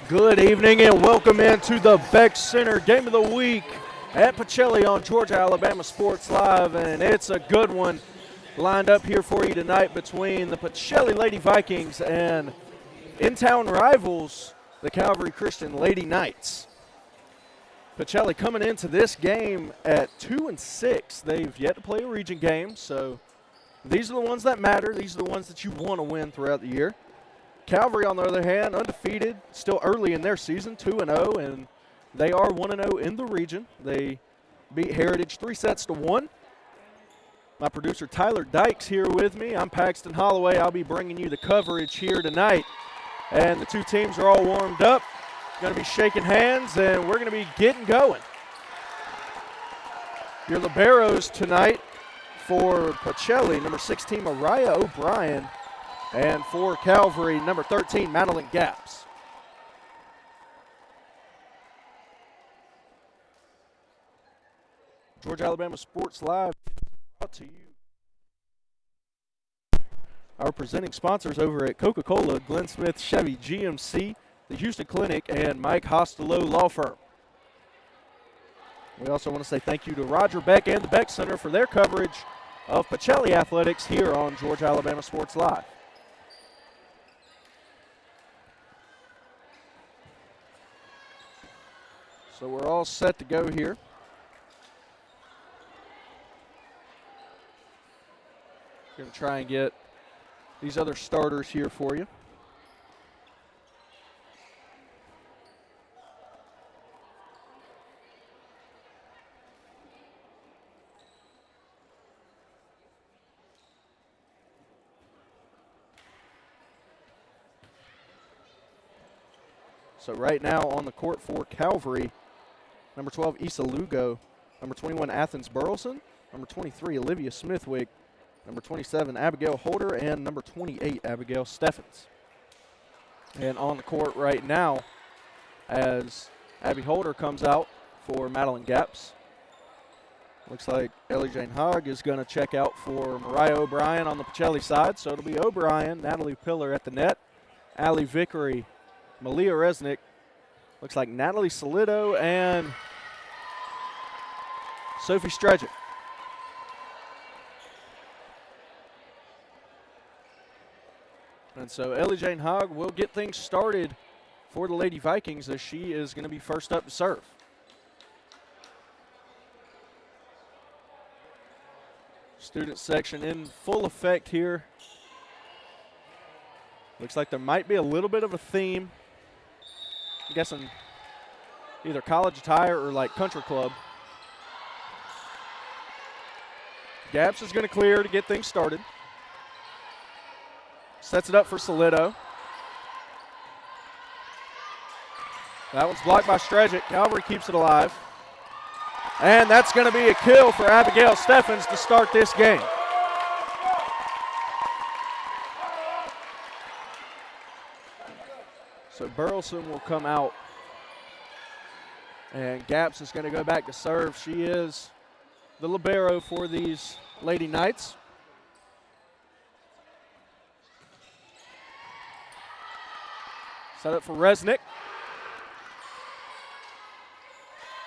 Good evening and welcome into the Beck Center Game of the Week at Pacelli on Georgia Alabama Sports Live, and it's a good one lined up here for you tonight between the Pacelli Lady Vikings and in-town rivals, the Calvary Christian Lady Knights. Pacelli coming into this game at 2-6. They've yet to play a region game, so these are the ones that matter. These are the ones that you want to win throughout the year. Calvary, on the other hand, undefeated, still early in their season, 2-0, and they are 1-0 in the region. They beat Heritage 3-1. My producer Tyler Dykes here with me. I'm Paxton Holloway. I'll be bringing you the coverage here tonight. And the two teams are all warmed up, going to be shaking hands, and we're going to be getting going. Your liberos tonight for Pacelli, number 16, Mariah O'Brien. And for Calvary, number 13, Madeline Gaps. Georgia Alabama Sports Live brought to you. Our presenting sponsors over at Coca-Cola, Glenn Smith Chevy GMC, the Houston Clinic, and Mike Hostelo Law Firm. We also want to say thank you to Roger Beck and the Beck Center for their coverage of Pacelli Athletics here on Georgia Alabama Sports Live. So we're all set to go here. Going to try and get these other starters here for you. So right now on the court for Calvary, number 12, Issa Lugo. Number 21, Athens Burleson. Number 23, Olivia Smithwick. Number 27, Abigail Holder. And number 28, Abigail Steffens. And on the court right now, as Abby Holder comes out for Madeline Gaps. Looks like Ellie Jane Hogg is going to check out for Mariah O'Brien on the Pacelli side. So it'll be O'Brien, Natalie Pillar at the net, Allie Vickery, Malia Resnick. Looks like Natalie Solido and Sophie Stredgick. And so Ellie Jane Hogg will get things started for the Lady Vikings as she is going to be first up to serve. Student section in full effect here. Looks like there might be a little bit of a theme. I'm guessing either college attire or like country club. Gaps is going to clear to get things started. Sets it up for Solido. That one's blocked by Stredgick. Calvary keeps it alive. And that's going to be a kill for Abigail Steffens to start this game. So Burleson will come out. And Gaps is going to go back to serve. She is the libero for these Lady Knights. Set up for Resnick.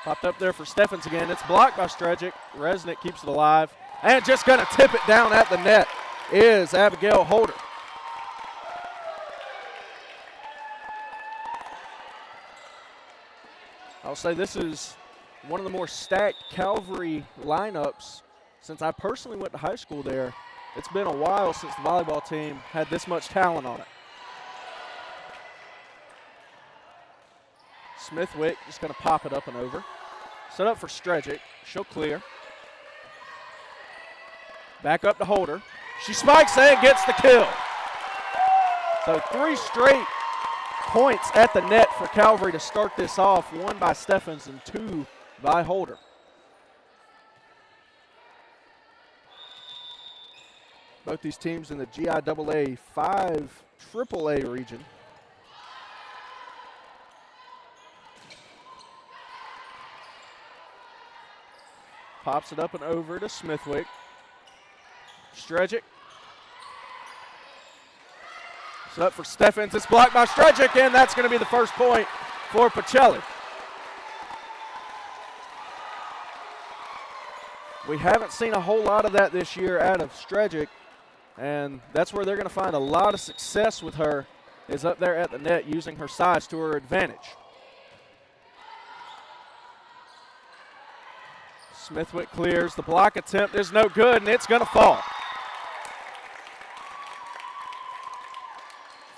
Popped up there for Steffens again. It's blocked by Stredgick. Resnick keeps it alive. And just going to tip it down at the net is Abigail Holder. I'll say this is one of the more stacked Calvary lineups since I personally went to high school there. It's been a while since the volleyball team had this much talent on it. Smithwick just going to pop it up and over. Set up for Stredgick. She'll clear. Back up to Holder. She spikes and gets the kill. So 3 straight points at the net for Calvary to start this off. 1 by Steffens and 2 by Holder. Both these teams in the GIAA 5 AAA region. Pops it up and over to Smithwick. Stredgick Up for Steffens. It's blocked by Strejic, and that's going to be the first point for Pacelli. We haven't seen a whole lot of that this year out of Strejic, and that's where they're going to find a lot of success with her, is up there at the net using her size to her advantage. Smithwick clears. The block attempt is no good, and it's going to fall.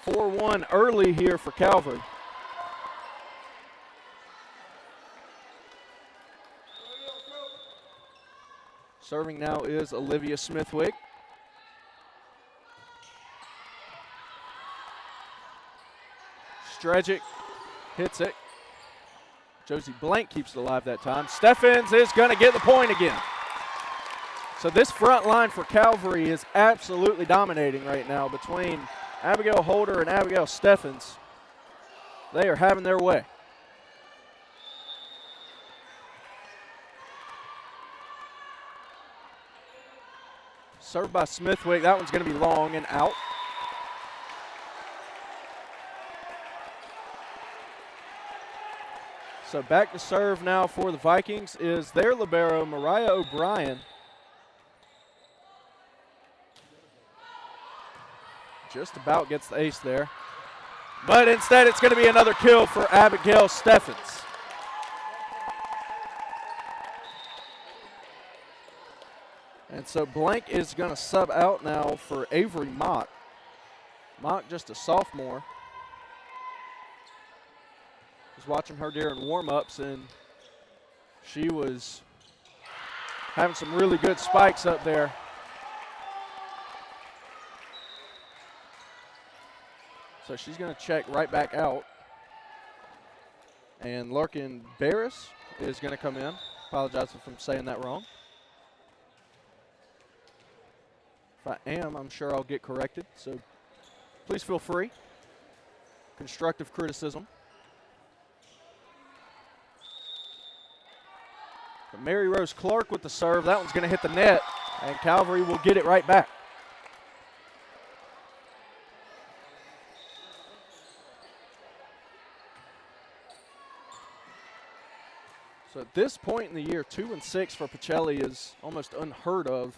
4-1 early here for Calvary. Serving now is Olivia Smithwick. Strejic hits it. Josie Blank keeps it alive that time. Steffens is going to get the point again. So this front line for Calvary is absolutely dominating right now between Abigail Holder and Abigail Steffens. They are having their way. Served by Smithwick. That one's going to be long and out. So back to serve now for the Vikings is their libero, Mariah O'Brien. Just about gets the ace there. But instead it's going to be another kill for Abigail Steffens. And so Blank is going to sub out now for Avery Mock. Mock just a sophomore. Was watching her during warm-ups, and she was having some really good spikes up there. So she's going to check right back out. And Larkin Barris is going to come in. Apologize if I'm saying that wrong. If I am, I'm sure I'll get corrected. So please feel free. Constructive criticism. But Mary Rose Clark with the serve. That one's going to hit the net, and Calvary will get it right back. So at this point in the year, 2-6 for Pacelli is almost unheard of.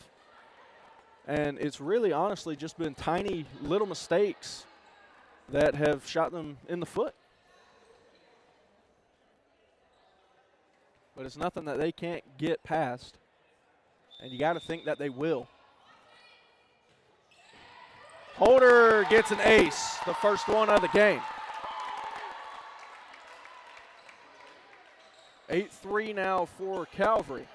And it's really honestly just been tiny little mistakes that have shot them in the foot. But it's nothing that they can't get past. And you got to think that they will. Holder gets an ace, the first one of the game. 8-3 now for Calvary.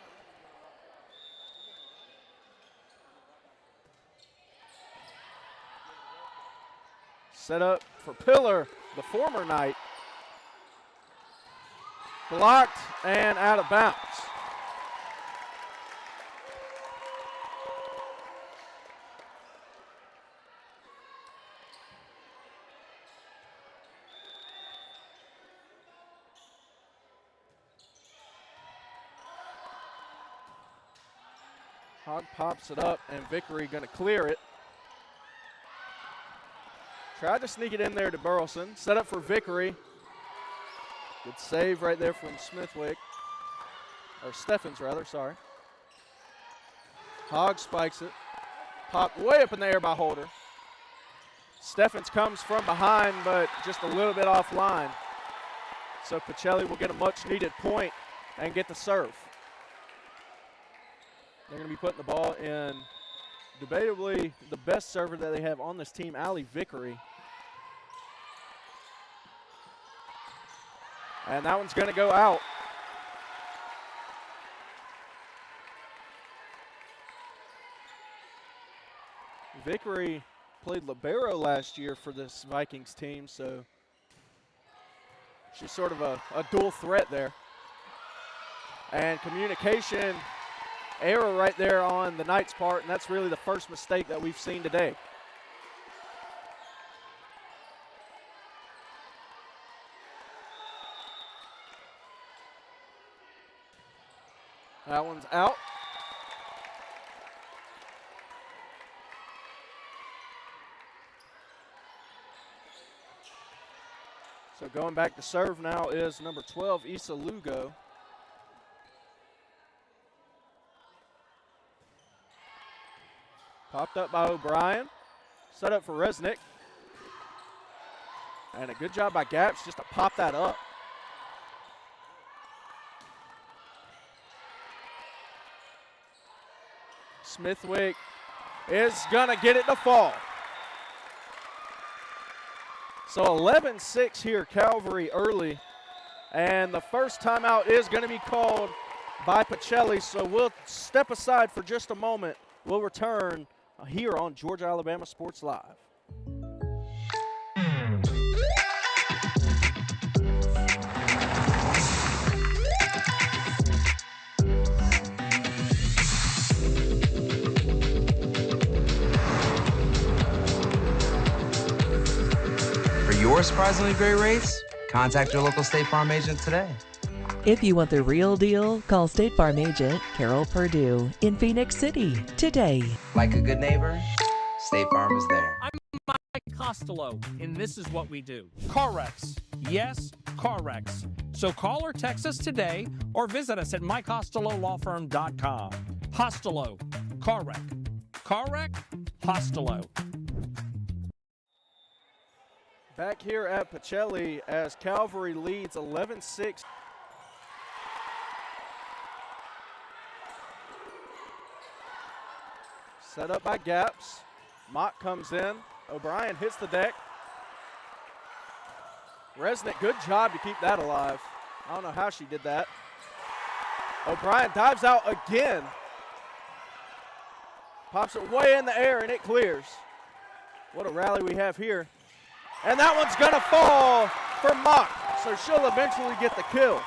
Set up for Pillar, the former Knight. Blocked and out of bounds. Hogg pops it up, and Vickery going to clear it. Tried to sneak it in there to Burleson. Set up for Vickery. Good save right there from Smithwick. Or Steffens, rather, sorry. Hogg spikes it. Popped way up in the air by Holder. Steffens comes from behind, but just a little bit offline. So Pacelli will get a much-needed point and get the serve. They're going to be putting the ball in debatably the best server that they have on this team, Allie Vickery. And that one's going to go out. Vickery played libero last year for this Vikings team, so she's sort of a dual threat there. And communication error right there on the Knights' part, and that's really the first mistake that we've seen today. That one's out. So going back to serve now is number 12, Issa Lugo. Popped up by O'Brien. Set up for Resnick. And a good job by Gaps just to pop that up. Smithwick is going to get it to fall. So 11-6 here, Calvary early. And the first timeout is going to be called by Pacelli. So we'll step aside for just a moment. We'll return here on Georgia Alabama Sports Live. For your surprisingly great rates, contact your local State Farm agent today. If you want the real deal, call State Farm agent Carol Perdue in Phoenix City today. Like a good neighbor, State Farm is there. I'm Mike Costello, and this is what we do. Car wrecks. Yes, car wrecks. So call or text us today or visit us at mycostellolawfirm.com. Costello, car wreck. Car wreck, Costello. Back here at Pacelli as Calvary leads 11-6. Set up by Gaps. Mock comes in. O'Brien hits the deck. Resnick, good job to keep that alive. I don't know how she did that. O'Brien dives out again. Pops it way in the air and it clears. What a rally we have here. And that one's gonna fall for Mock, so she'll eventually get the kill.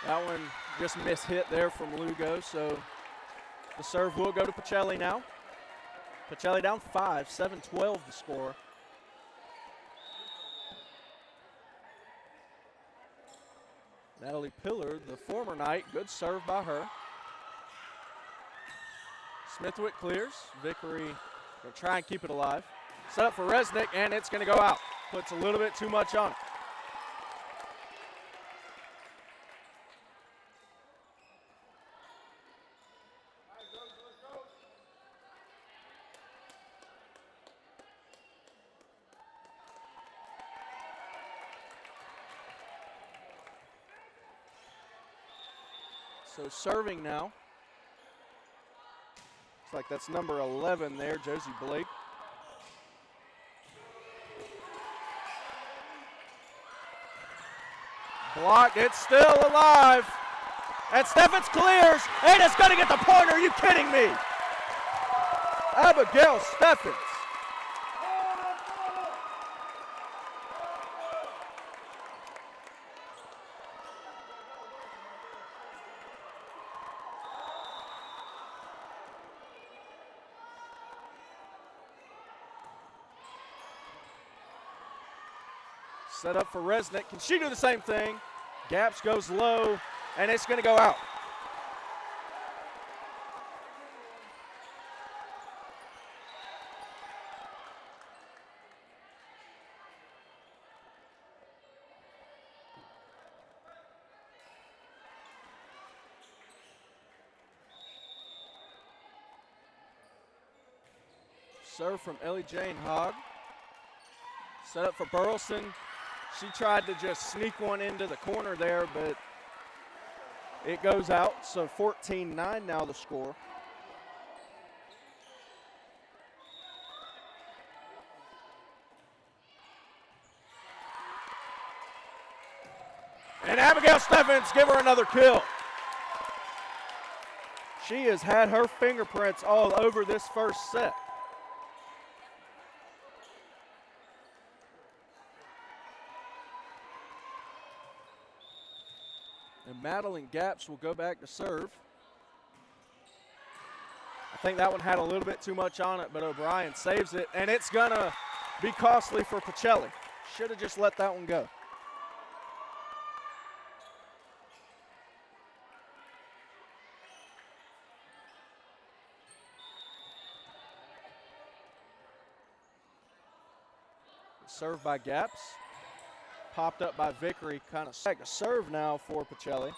That one just mishit there from Lugo, so the serve will go to Pacelli now. Pacelli down 5, 7-12 the score. Natalie Pillard, the former Knight, good serve by her. Smithwick clears. Vickery will try and keep it alive. Set up for Resnick, and it's going to go out. Puts a little bit too much on it. So serving now. Looks like that's number 11 there, Josie Blake. Blocked, it's still alive. And Steffens clears, and it's gonna get the point. Are you kidding me? Abigail Steffens. Set up for Resnick. Can she do the same thing? Gaps goes low, and it's going to go out. Serve from Ellie Jane Hogg. Set up for Burleson. She tried to just sneak one into the corner there, but it goes out. So 14-9 now the score. And Abigail Steffens, give her another kill. She has had her fingerprints all over this first set. And Madeline Gaps will go back to serve. I think that one had a little bit too much on it, but O'Brien saves it, and it's gonna be costly for Pacelli. Should have just let that one go. Served by Gaps. Popped up by Vickery. Kind of a serve now for Pacelli.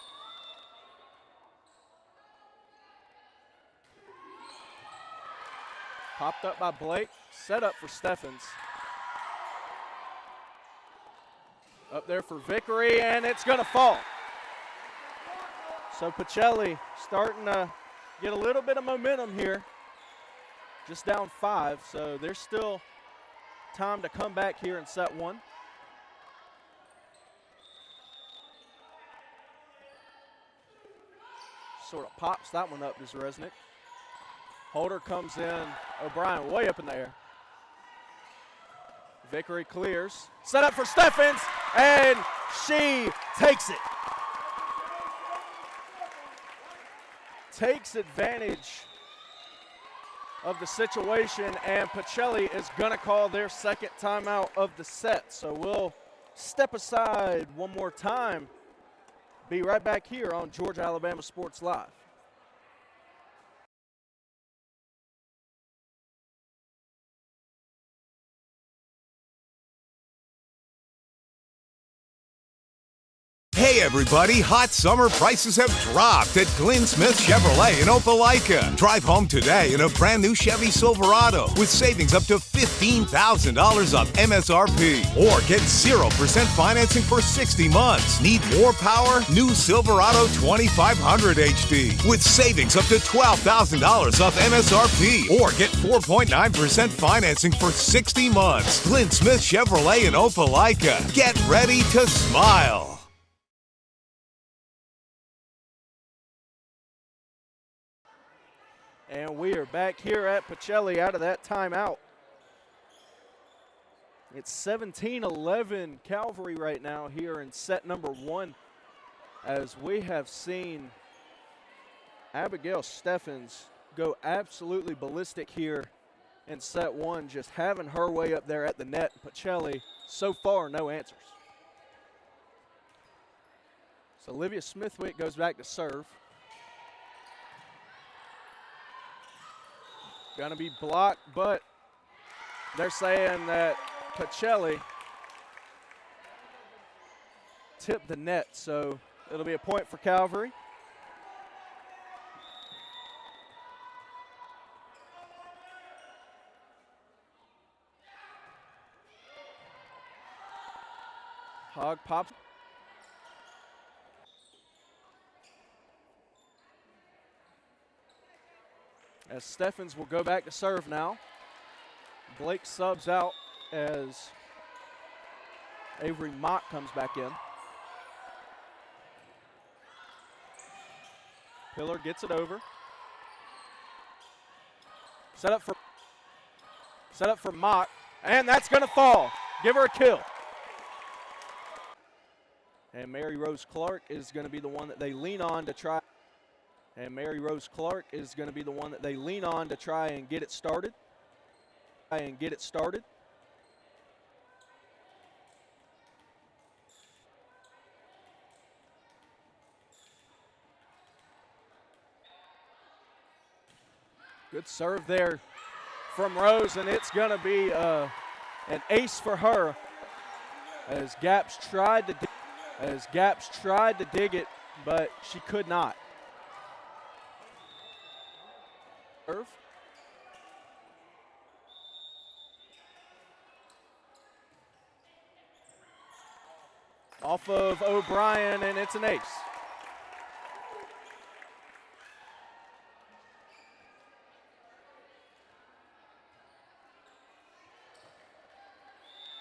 Popped up by Blake. Set up for Steffens. Up there for Vickery, and it's going to fall. So Pacelli starting to get a little bit of momentum here. Just down 5, so there's still time to come back here in set 1. Sort of pops that one up, does Resnick. Holder comes in, O'Brien way up in the air. Vickery clears, set up for Steffens, and she takes it. Takes advantage of the situation, and Pacelli is gonna call their second timeout of the set. So we'll step aside one more time. Be right back here on Georgia Alabama Sports Live. Hey everybody, hot summer prices have dropped at Glenn Smith Chevrolet in Opelika. Drive home today in a brand new Chevy Silverado with savings up to $15,000 off MSRP. Or get 0% financing for 60 months. Need more power? New Silverado 2500 HD with savings up to $12,000 off MSRP. Or get 4.9% financing for 60 months. Glenn Smith Chevrolet in Opelika. Get ready to smile. And we are back here at Pacelli out of that timeout. It's 17-11 Calvary right now here in set number 1, as we have seen Abigail Steffens go absolutely ballistic here in set 1, just having her way up there at the net. Pacelli, so far, no answers. So Olivia Smithwick goes back to serve. Gonna be blocked, but they're saying that Pacelli tipped the net, so it'll be a point for Calvary. Hogg pops. As Steffens will go back to serve now. Blake subs out as Avery Mott comes back in. Pillar gets it over. Set up for Mott, and that's gonna fall. Give her a kill. And Mary Rose Clark is gonna be the one that they lean on to try. And Mary Rose Clark is going to be the one that they lean on to try and get it started. Good serve there from Rose, and it's going to be an ace for her as Gaps tried to dig it, but she could not. Serve. Off of O'Brien, and it's an ace.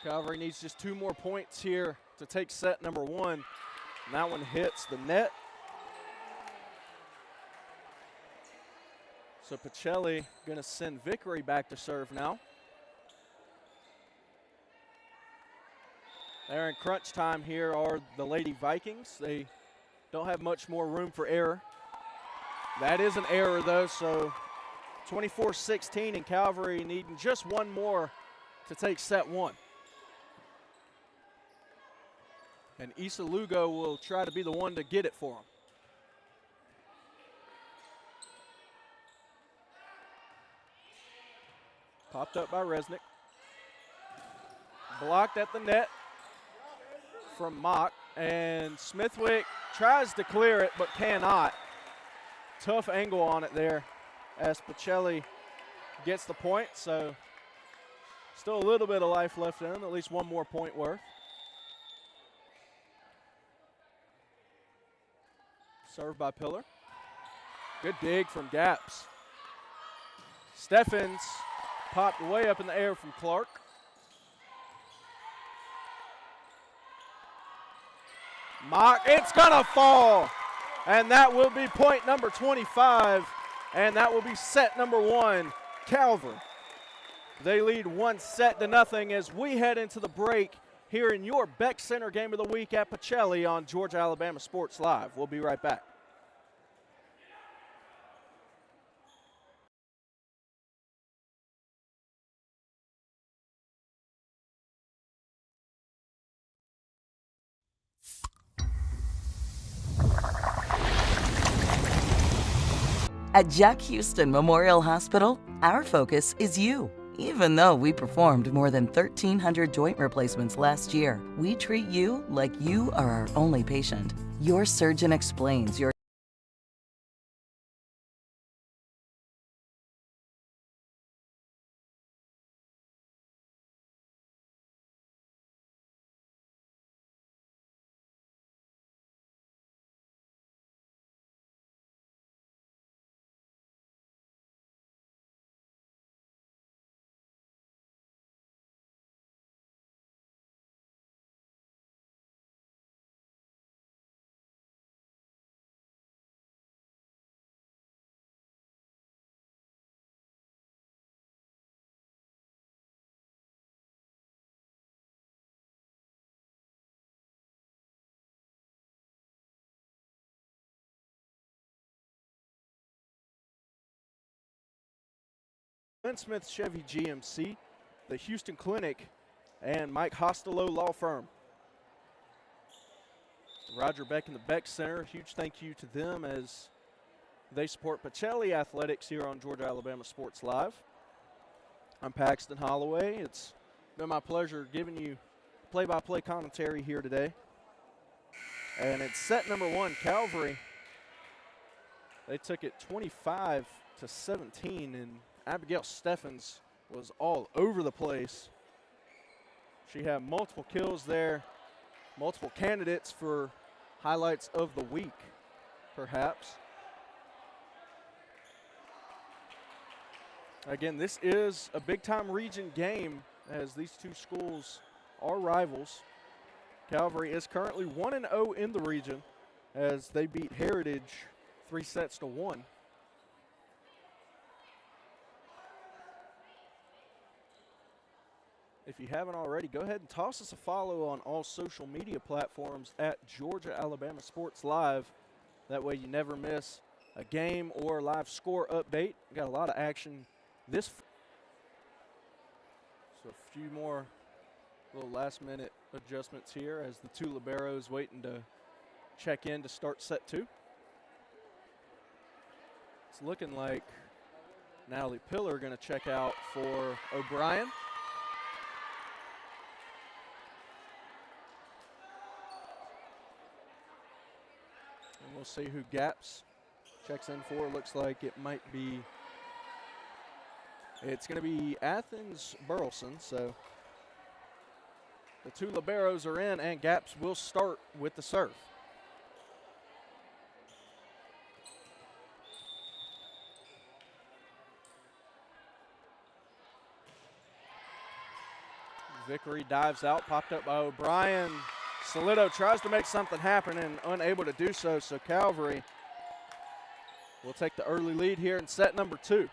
Calvary needs just 2 more points here to take set number 1. And that one hits the net. So Pacelli going to send Vickery back to serve now. They're in crunch time here are the Lady Vikings. They don't have much more room for error. That is an error though, so 24-16 and Calvary needing just 1 more to take set 1. And Issa Lugo will try to be the one to get it for him. Popped up by Resnick. Blocked at the net from Mock. And Smithwick tries to clear it but cannot. Tough angle on it there as Pacelli gets the point. So still a little bit of life left in him, at least one more point worth. Served by Pillar. Good dig from Gaps. Steffens popped way up in the air from Clark. Mock, it's gonna fall. And that will be point number 25. And that will be set number 1, Calvary. They lead 1-0 as we head into the break here in your Beck Center Game of the Week at Pacelli on Georgia Alabama Sports Live. We'll be right back. At Jack Houston Memorial Hospital, our focus is you. Even though we performed more than 1,300 joint replacements last year, we treat you like you are our only patient. Your surgeon explains your Glenn Smith Chevy GMC, the Houston Clinic, and Mike Hostelow Law Firm. Roger Beck and the Beck Center, huge thank you to them as they support Pacelli Athletics here on Georgia Alabama Sports Live. I'm Paxton Holloway. It's been my pleasure giving you play-by-play commentary here today. And it's set number 1, Calvary. They took it 25-17, and Abigail Steffens was all over the place. She had multiple kills there, multiple candidates for highlights of the week, perhaps. Again, this is a big-time region game as these two schools are rivals. Calvary is currently 1-0 in the region as they beat Heritage 3-1. If you haven't already, go ahead and toss us a follow on all social media platforms at Georgia Alabama Sports Live. That way you never miss a game or live score update. We got a lot of action this. So a few more little last-minute adjustments here as the two liberos waiting to check in to start set 2. It's looking like Natalie Pillar going to check out for O'Brien. And we'll see who Gaps checks in for. Looks like it might be, it's going to be Athens Burleson. So the two liberos are in, and Gaps will start with the serve. Vickery dives out, popped up by O'Brien. Solito tries to make something happen and unable to do so, so Calvary will take the early lead here in set number 2.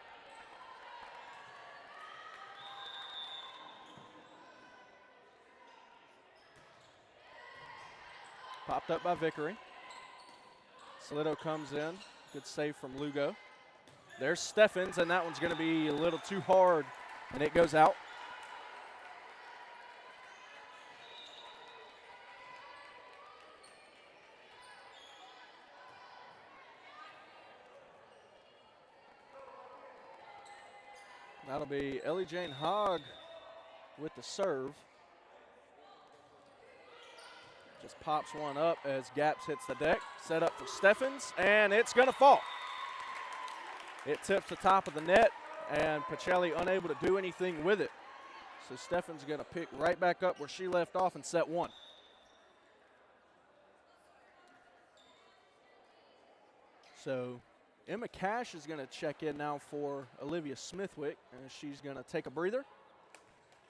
Popped up by Vickery. Solito comes in, good save from Lugo. There's Steffens, and that one's going to be a little too hard, and it goes out. That'll be Ellie Jane Hogg with the serve. Just pops one up as Gaps hits the deck. Set up for Steffens, and it's going to fall. It tips the top of the net, and Pacelli unable to do anything with it. So Steffens going to pick right back up where she left off and set one. So Emma Cash is going to check in now for Olivia Smithwick, and she's going to take a breather.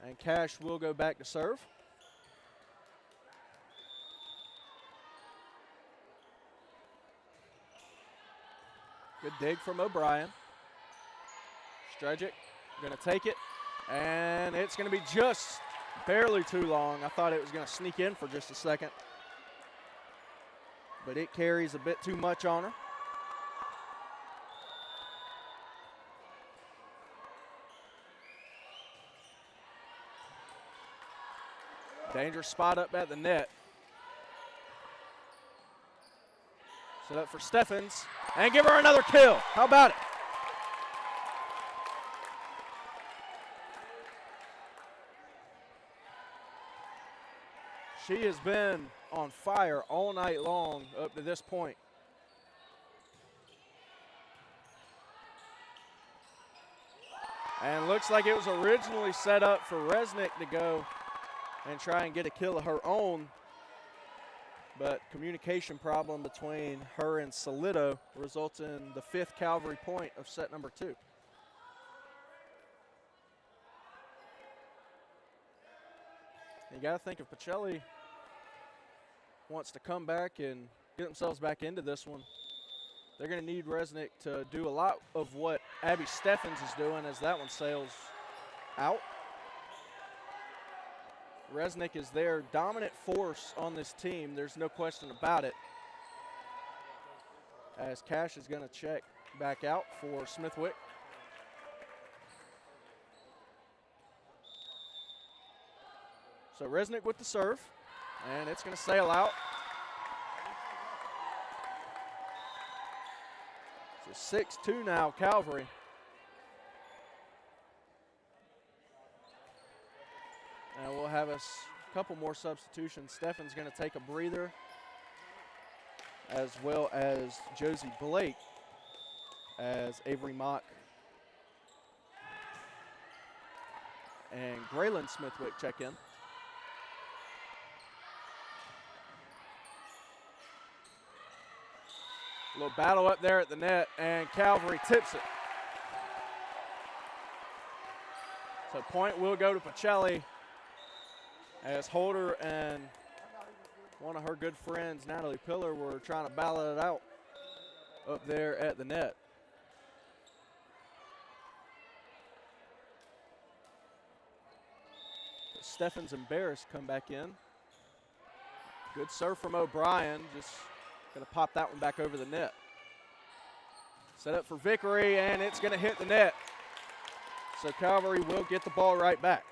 And Cash will go back to serve. Good dig from O'Brien. Strejic going to take it, and it's going to be just barely too long. I thought it was going to sneak in for just a second, but it carries a bit too much on her. Dangerous spot up at the net. Set up for Steffens, and give her another kill. How about it? She has been on fire all night long up to this point. And looks like it was originally set up for Resnick to go and try and get a kill of her own, but communication problem between her and Solito results in the 5th Calvary point of set number 2. You got to think if Pacelli wants to come back and get themselves back into this one, they're going to need Resnick to do a lot of what Abby Steffens is doing as that one sails out. Resnick is their dominant force on this team. There's no question about it. As Cash is going to check back out for Smithwick. So Resnick with the serve, and it's going to sail out. So 6-2 now, Calvary. And we'll have us a couple more substitutions. Steffen's going to take a breather, as well as Josie Blake, as Avery Mock and Graylin Smithwick check in. A little battle up there at the net, and Calvary tips it. So point will go to Pacelli, as Holder and one of her good friends, Natalie Pillar, were trying to battle it out up there at the net. Steffens and Barris come back in. Good serve from O'Brien, just going to pop that one back over the net. Set up for Vickery, and it's going to hit the net. So Calvary will get the ball right back.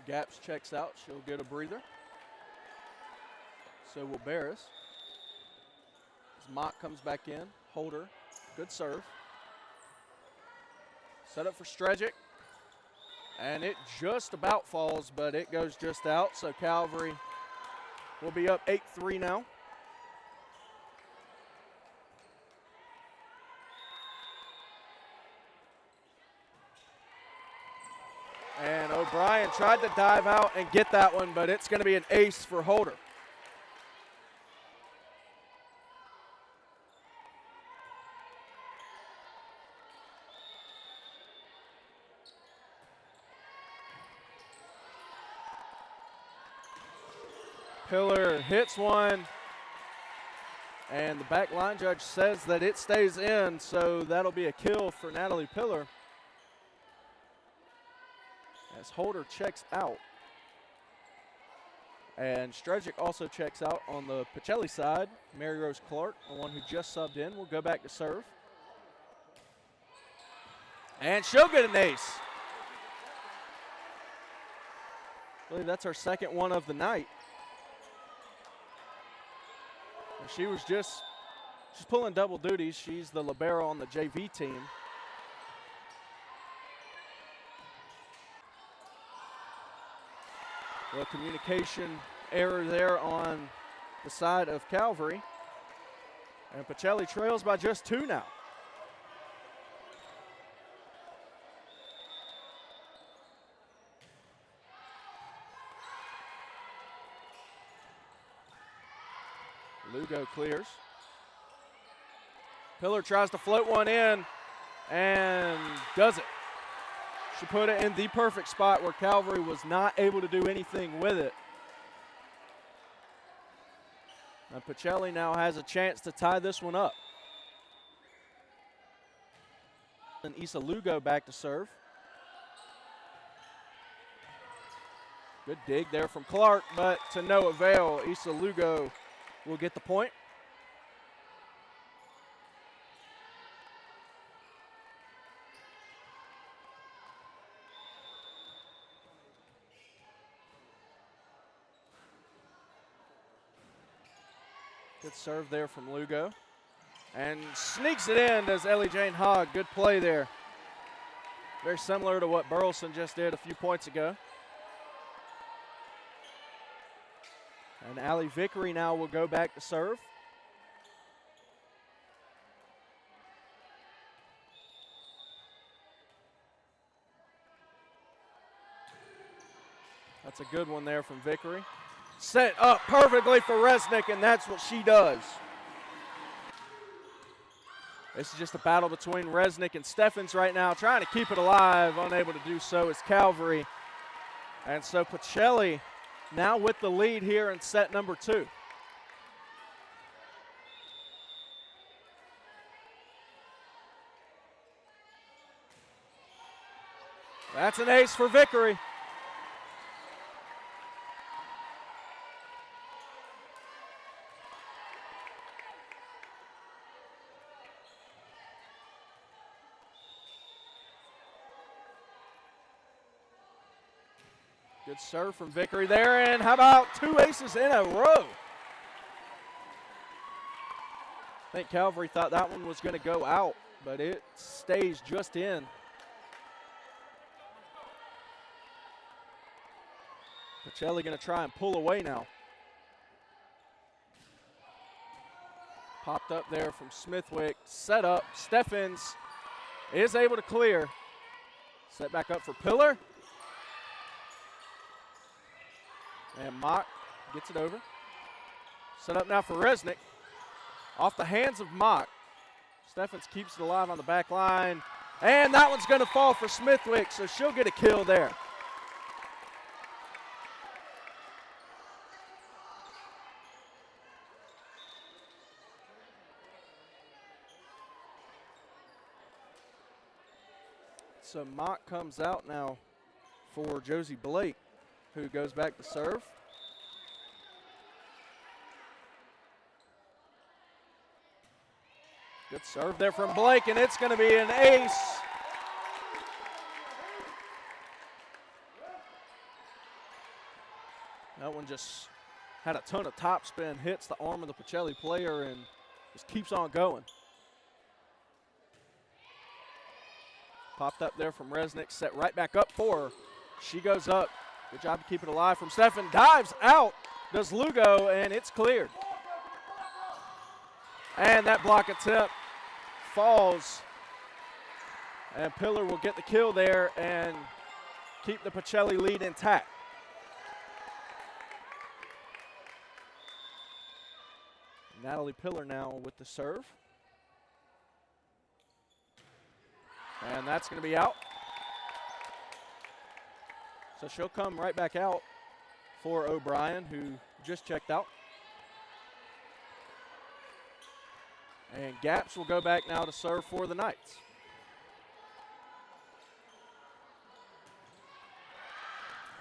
Gaps checks out. She'll get a breather. So will Barris. As Mock comes back in. Holder. Good serve. Set up for Strejic. And it just about falls, but it goes just out. So Calvary will be up 8-3 now. And O'Brien tried to dive out and get that one, but it's going to be an ace for Holder. Pillar hits one, and the back line judge says that it stays in, so that'll be a kill for Natalie Pillar. As Holder checks out. And Strejic also checks out on the Pacelli side. Mary Rose Clark, the one who just subbed in, will go back to serve. And she'll get an ace. I believe that's our second one of the night. And she was just She's pulling double duties. She's the libero on the JV team. A communication error there on the side of Calvary. And Pacelli trails by just 2 now. Lugo clears. Pillar tries to float one in and does it. She put it in the perfect spot where Calvary was not able to do anything with it. And Pacelli now has a chance to tie this one up. And Issa Lugo back to serve. Good dig there from Clark, but to no avail. Issa Lugo will get the point. Good serve there from Lugo. And sneaks it in, does Ellie Jane Hogg. Good play there. Very similar to what Burleson just did a few points ago. And Allie Vickery now will go back to serve. That's a good one there from Vickery. Set up perfectly for Resnick, and that's what she does. This is just a battle between Resnick and Steffens right now, trying to keep it alive. Unable to do so is Calvary. And so Pacelli now with the lead here in set number 2. That's an ace for Vickery. Good serve from Vickery there, and how about 2 aces in a row? I think Calvary thought that one was going to go out, but it stays just in. Pacelli going to try and pull away now. Popped up there from Smithwick, set up. Steffens is able to clear. Set back up for Pillar. And Mock gets it over. Set up now for Resnick. Off the hands of Mock. Steffens keeps it alive on the back line. And that one's going to fall for Smithwick, so she'll get a kill there. So Mock comes out now for Josie Blake, who goes back to serve. Good serve there from Blake, and it's going to be an ace. That one just had a ton of topspin, hits the arm of the Pacelli player, and just keeps on going. Popped up there from Resnick, set right back up for her. She goes up. Good job to keep it alive from Steffen. Dives out, does Lugo, and it's cleared. And that block attempt falls. And Pillar will get the kill there and keep the Pacelli lead intact. Natalie Pillar now with the serve. And that's going to be out. So she'll come right back out for O'Brien, who just checked out. And Gaps will go back now to serve for the Knights.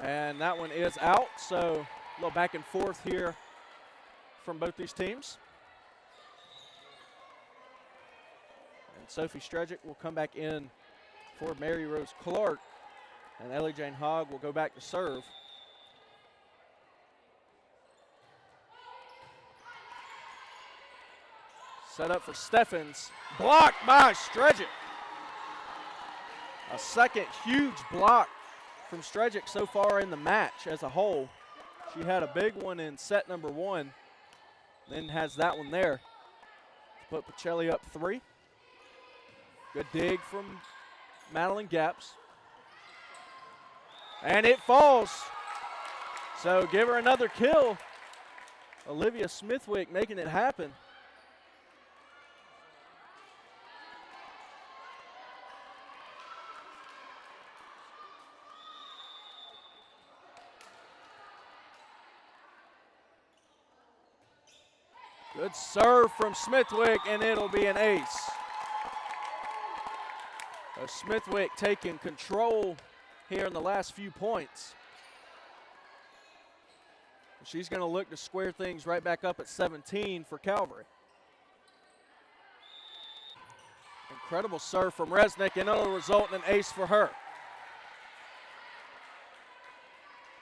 And that one is out, so a little back and forth here from both these teams. And Sophie Strejic will come back in for Mary Rose Clark. And Ellie Jane Hogg will go back to serve. Set up for Steffens. Blocked by Strejic. A second huge block from Strejic so far in the match as a whole. She had a big one in set number 1, then has that one there to put Pacelli up 3. Good dig from Madeline Gaps. And it falls. So give her another kill. Olivia Smithwick making it happen. Good serve from Smithwick, and it'll be an ace. Smithwick taking control here in the last few points. She's going to look to square things right back up at 17 for Calvary. Incredible serve from Resnick, and it'll result in an ace for her.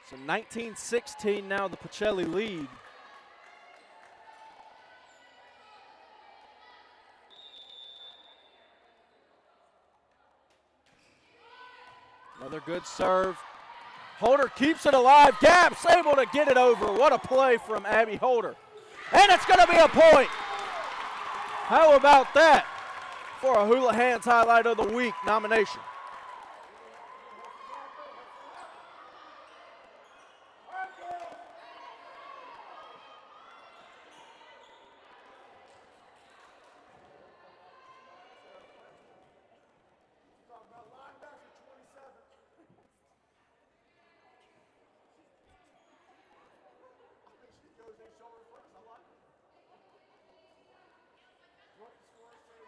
So 19-16 now, the Pacelli lead. Another good serve. Holder keeps it alive. Gaps able to get it over. What a play from Abby Holder. And it's going to be a point. How about that for a Hula Hands Highlight of the Week nomination?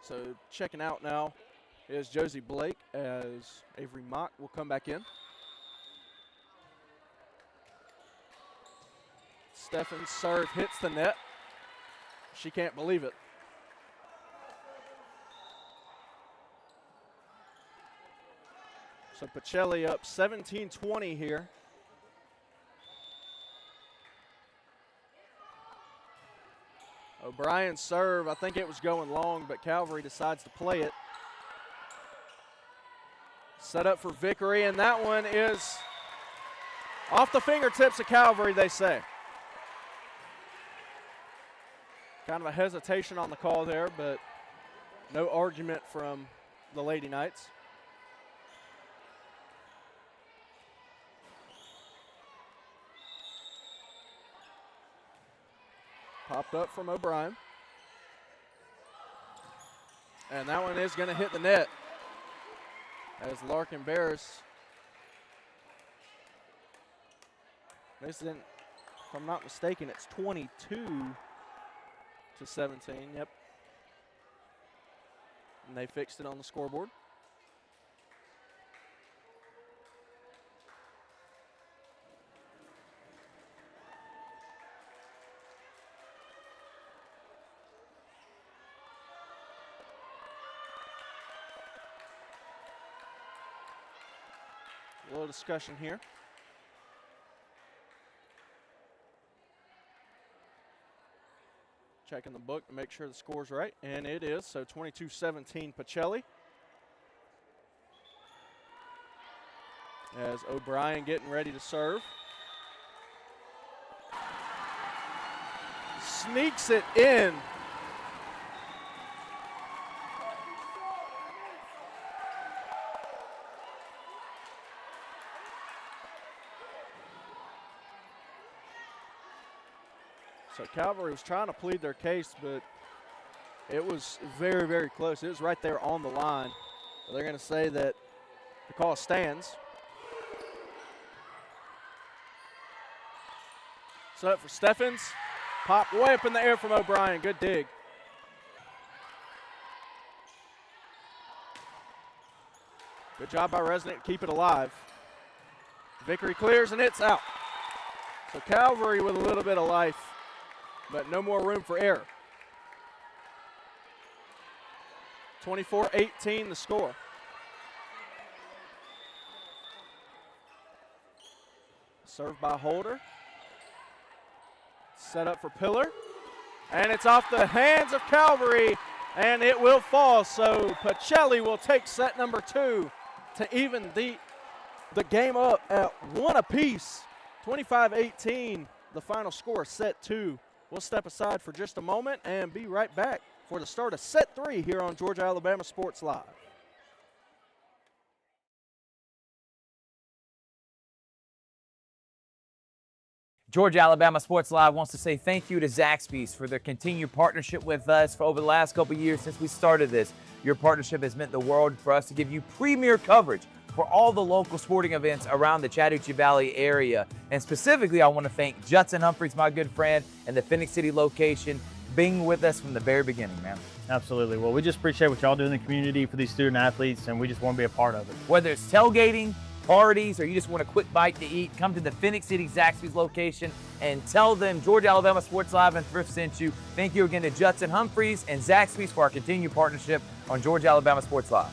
So checking out now is Josie Blake as Avery Mock will come back in. Steffens' serve hits the net. She can't believe it. So Pacelli up 17-20 here. O'Brien's serve, I think it was going long, but Calvary decides to play it. Set up for Vickery, and that one is off the fingertips of Calvary, they say. Kind of a hesitation on the call there, but no argument from the Lady Knights. Popped up from O'Brien. And that one is going to hit the net as Larkin Barris. This isn't, if I'm not mistaken, it's 22-17. Yep. And they fixed it on the scoreboard. A little discussion here. Checking the book to make sure the score's right, and it is. So 22-17 Pacelli. As O'Brien getting ready to serve. Sneaks it in. So Calvary was trying to plead their case, but it was very, very close. It was right there on the line. So they're going to say that the call stands. Set up for Steffens. Popped way up in the air from O'Brien. Good dig. Good job by Resnick to keep it alive. Vickery clears, and it's out. So Calvary with a little bit of life, but no more room for error. 24-18 the score. Served by Holder. Set up for Pillar. And it's off the hands of Calvary, and it will fall. So Pacelli will take set number 2 to even the game up at 1 apiece. 25-18, the final score, set 2. We'll step aside for just a moment and be right back for the start of set 3 here on Georgia Alabama Sports Live. Georgia Alabama Sports Live wants to say thank you to Zaxby's for their continued partnership with us for over the last couple years since we started this. Your partnership has meant the world for us to give you premier coverage for all the local sporting events around the Chattahoochee Valley area. And specifically, I want to thank Judson Humphreys, my good friend, and the Phoenix City location, being with us from the very beginning, man. Absolutely. Well, we just appreciate what y'all do in the community for these student athletes, and we just want to be a part of it. Whether it's tailgating, parties, or you just want a quick bite to eat, come to the Phoenix City Zaxby's location and tell them Georgia Alabama Sports Live and Thrift sent you. Thank you again to Judson Humphreys and Zaxby's for our continued partnership on Georgia Alabama Sports Live.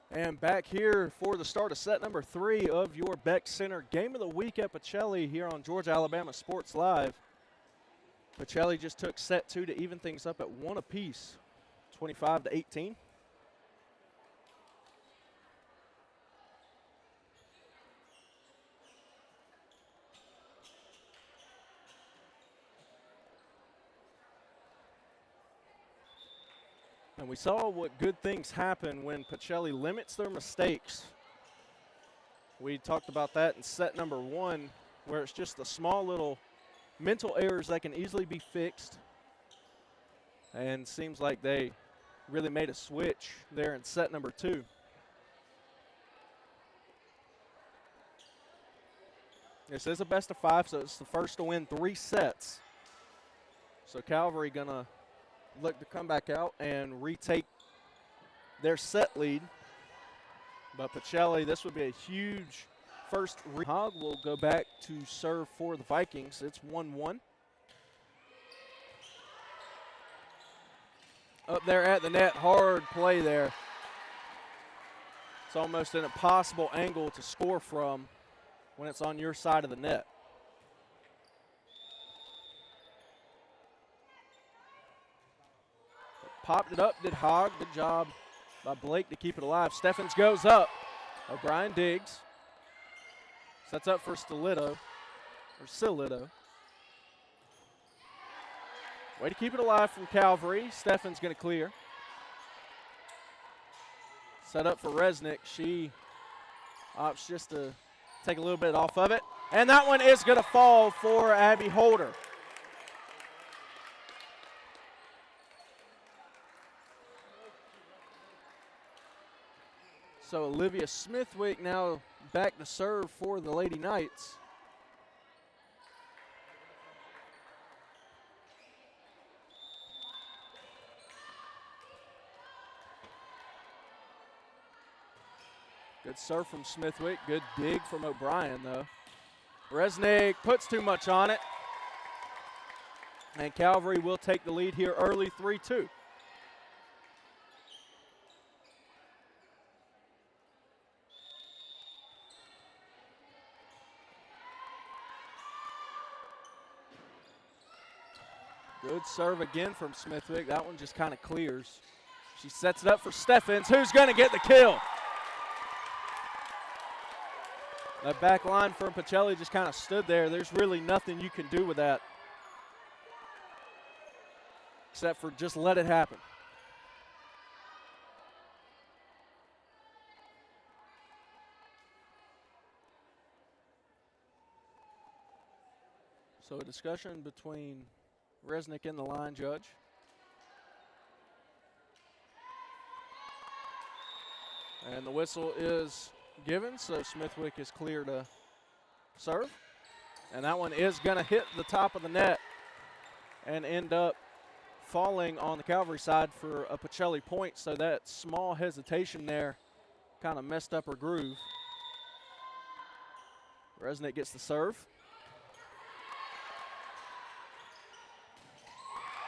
And back here for the start of set number 3 of your Beck Center Game of the Week at Pacelli here on Georgia Alabama Sports Live. Pacelli just took set 2 to even things up at 1 apiece, 25-18. And we saw what good things happen when Pacelli limits their mistakes. We talked about that in set number 1, where it's just the small little mental errors that can easily be fixed. And seems like they really made a switch there in set number 2. This is a best of 5, so it's the first to win 3 sets. So Calvary gonna look to come back out and retake their set lead. But Pacelli, this would be a huge first. Hogg will go back to serve for the Vikings. It's 1-1. Up there at the net, hard play there. It's almost an impossible angle to score from when it's on your side of the net. Popped it up, did Hogg. Good job by Blake to keep it alive. Steffens goes up. O'Brien digs. Sets up for Silito. Way to keep it alive from Calvary. Steffens going to clear. Set up for Resnick. She opts just to take a little bit off of it. And that one is going to fall for Abby Holder. So Olivia Smithwick now back to serve for the Lady Knights. Good serve from Smithwick. Good dig from O'Brien, though. Resnick puts too much on it. And Calvary will take the lead here early, 3-2. Good serve again from Smithwick. That one just kind of clears. She sets it up for Steffens, who's going to get the kill. That back line from Pacelli just kind of stood there. There's really nothing you can do with that except for just let it happen. So a discussion between Resnick and the line judge. And the whistle is given, so Smithwick is clear to serve. And that one is going to hit the top of the net and end up falling on the Calvary side for a Pacelli point, so that small hesitation there kind of messed up her groove. Resnick gets the serve.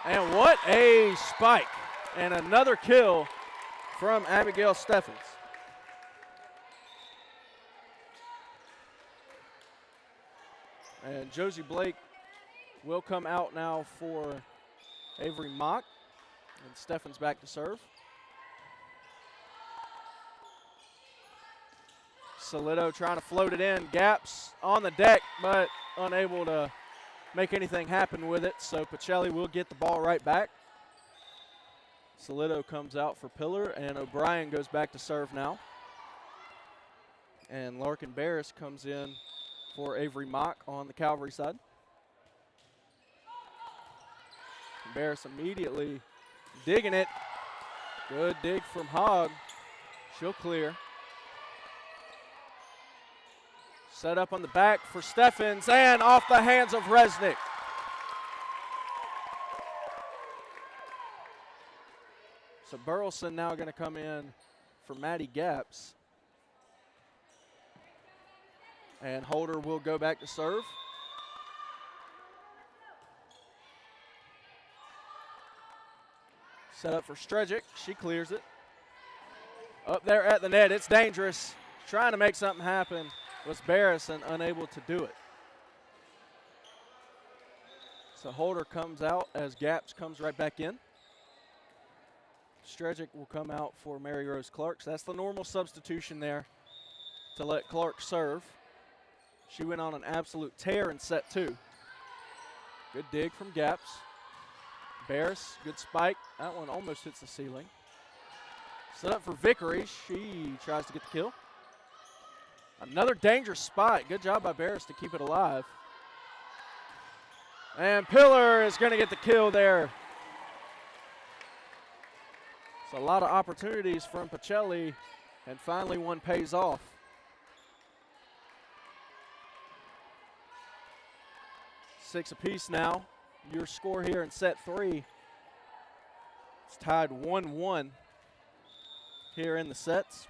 And what a spike. And another kill from Abigail Steffens. And Josie Blake will come out now for Avery Mock. And Steffens back to serve. Solito trying to float it in. Gaps on the deck, but unable to make anything happen with it. So Pacelli will get the ball right back. Solito comes out for Pillar, and O'Brien goes back to serve now. And Larkin Barris comes in for Avery Mock on the Calvary side. Barris immediately digging it. Good dig from Hogg. She'll clear. Set up on the back for Steffens, and off the hands of Resnick. So Burleson now going to come in for Maddie Gaps. And Holder will go back to serve. Set up for Strejic. She clears it. Up there at the net. It's dangerous. Trying to make something happen was Barris and unable to do it. So Holder comes out as Gaps comes right back in. Strejic will come out for Mary Rose Clark. So that's the normal substitution there to let Clark serve. She went on an absolute tear in set 2. Good dig from Gaps. Barris, good spike. That one almost hits the ceiling. Set up for Vickery. She tries to get the kill. Another dangerous spike. Good job by Barris to keep it alive. And Pillar is going to get the kill there. So a lot of opportunities from Pacelli, and finally one pays off. Six apiece now. Your score here in set 3. It's tied 1-1 here in the sets.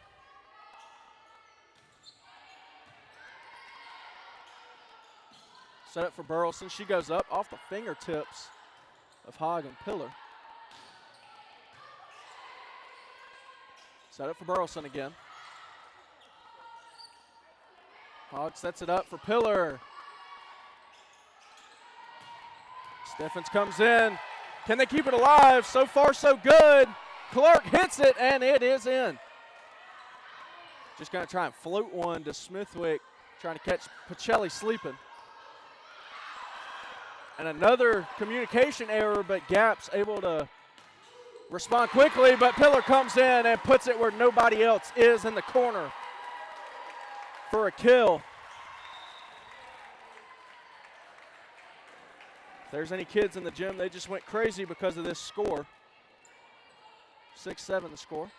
Set up for Burleson. She goes up off the fingertips of Hogg and Pillar. Set up for Burleson again. Hogg sets it up for Pillar. Steffens comes in. Can they keep it alive? So far, so good. Clark hits it, and it is in. Just going to try and float one to Smithwick, trying to catch Pacelli sleeping. And another communication error, but Gaps able to respond quickly, but Pillar comes in and puts it where nobody else is in the corner for a kill. If there's any kids in the gym, they just went crazy because of this score. 6-7 the score.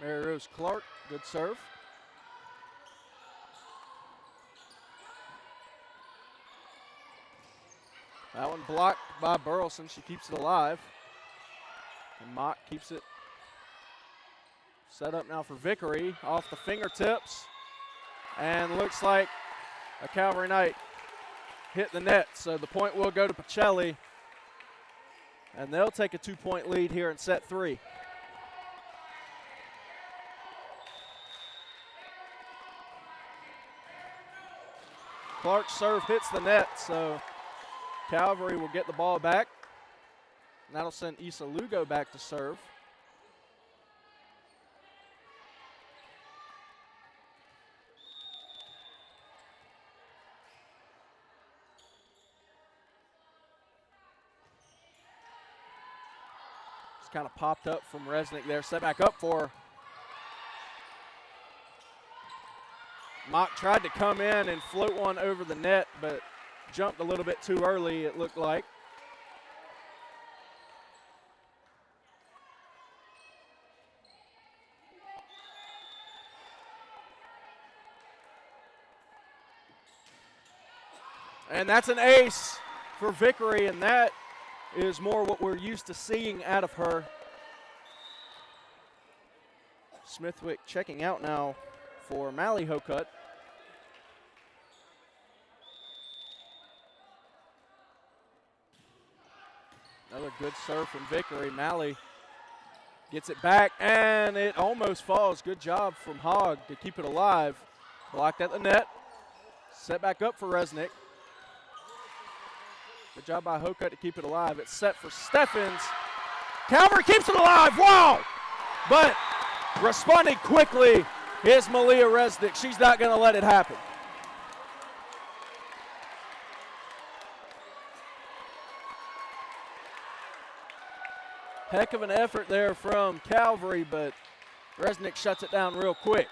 Mary Rose Clark, good serve. That one blocked by Burleson. She keeps it alive. And Mock keeps it set up now for Vickery off the fingertips. And looks like a Calvary Knight hit the net. So the point will go to Pacelli. And they'll take a 2-point lead here in set 3. Clark's serve hits the net, so Calvary will get the ball back. And that'll send Issa Lugo back to serve. Just kind of popped up from Resnick there. Set back up for her. Mock tried to come in and float one over the net, but jumped a little bit too early, it looked like. And that's an ace for Vickery, and that is more what we're used to seeing out of her. Smithwick checking out now for Mally Hokut. Another good serve from Vickery. Mally gets it back, and it almost falls. Good job from Hogg to keep it alive. Blocked at the net. Set back up for Resnick. Good job by Hokut to keep it alive. It's set for Steffens. Calvary keeps it alive. Wow! But responding quickly is Malia Resnick. She's not going to let it happen. Heck of an effort there from Calvary, but Resnick shuts it down real quick.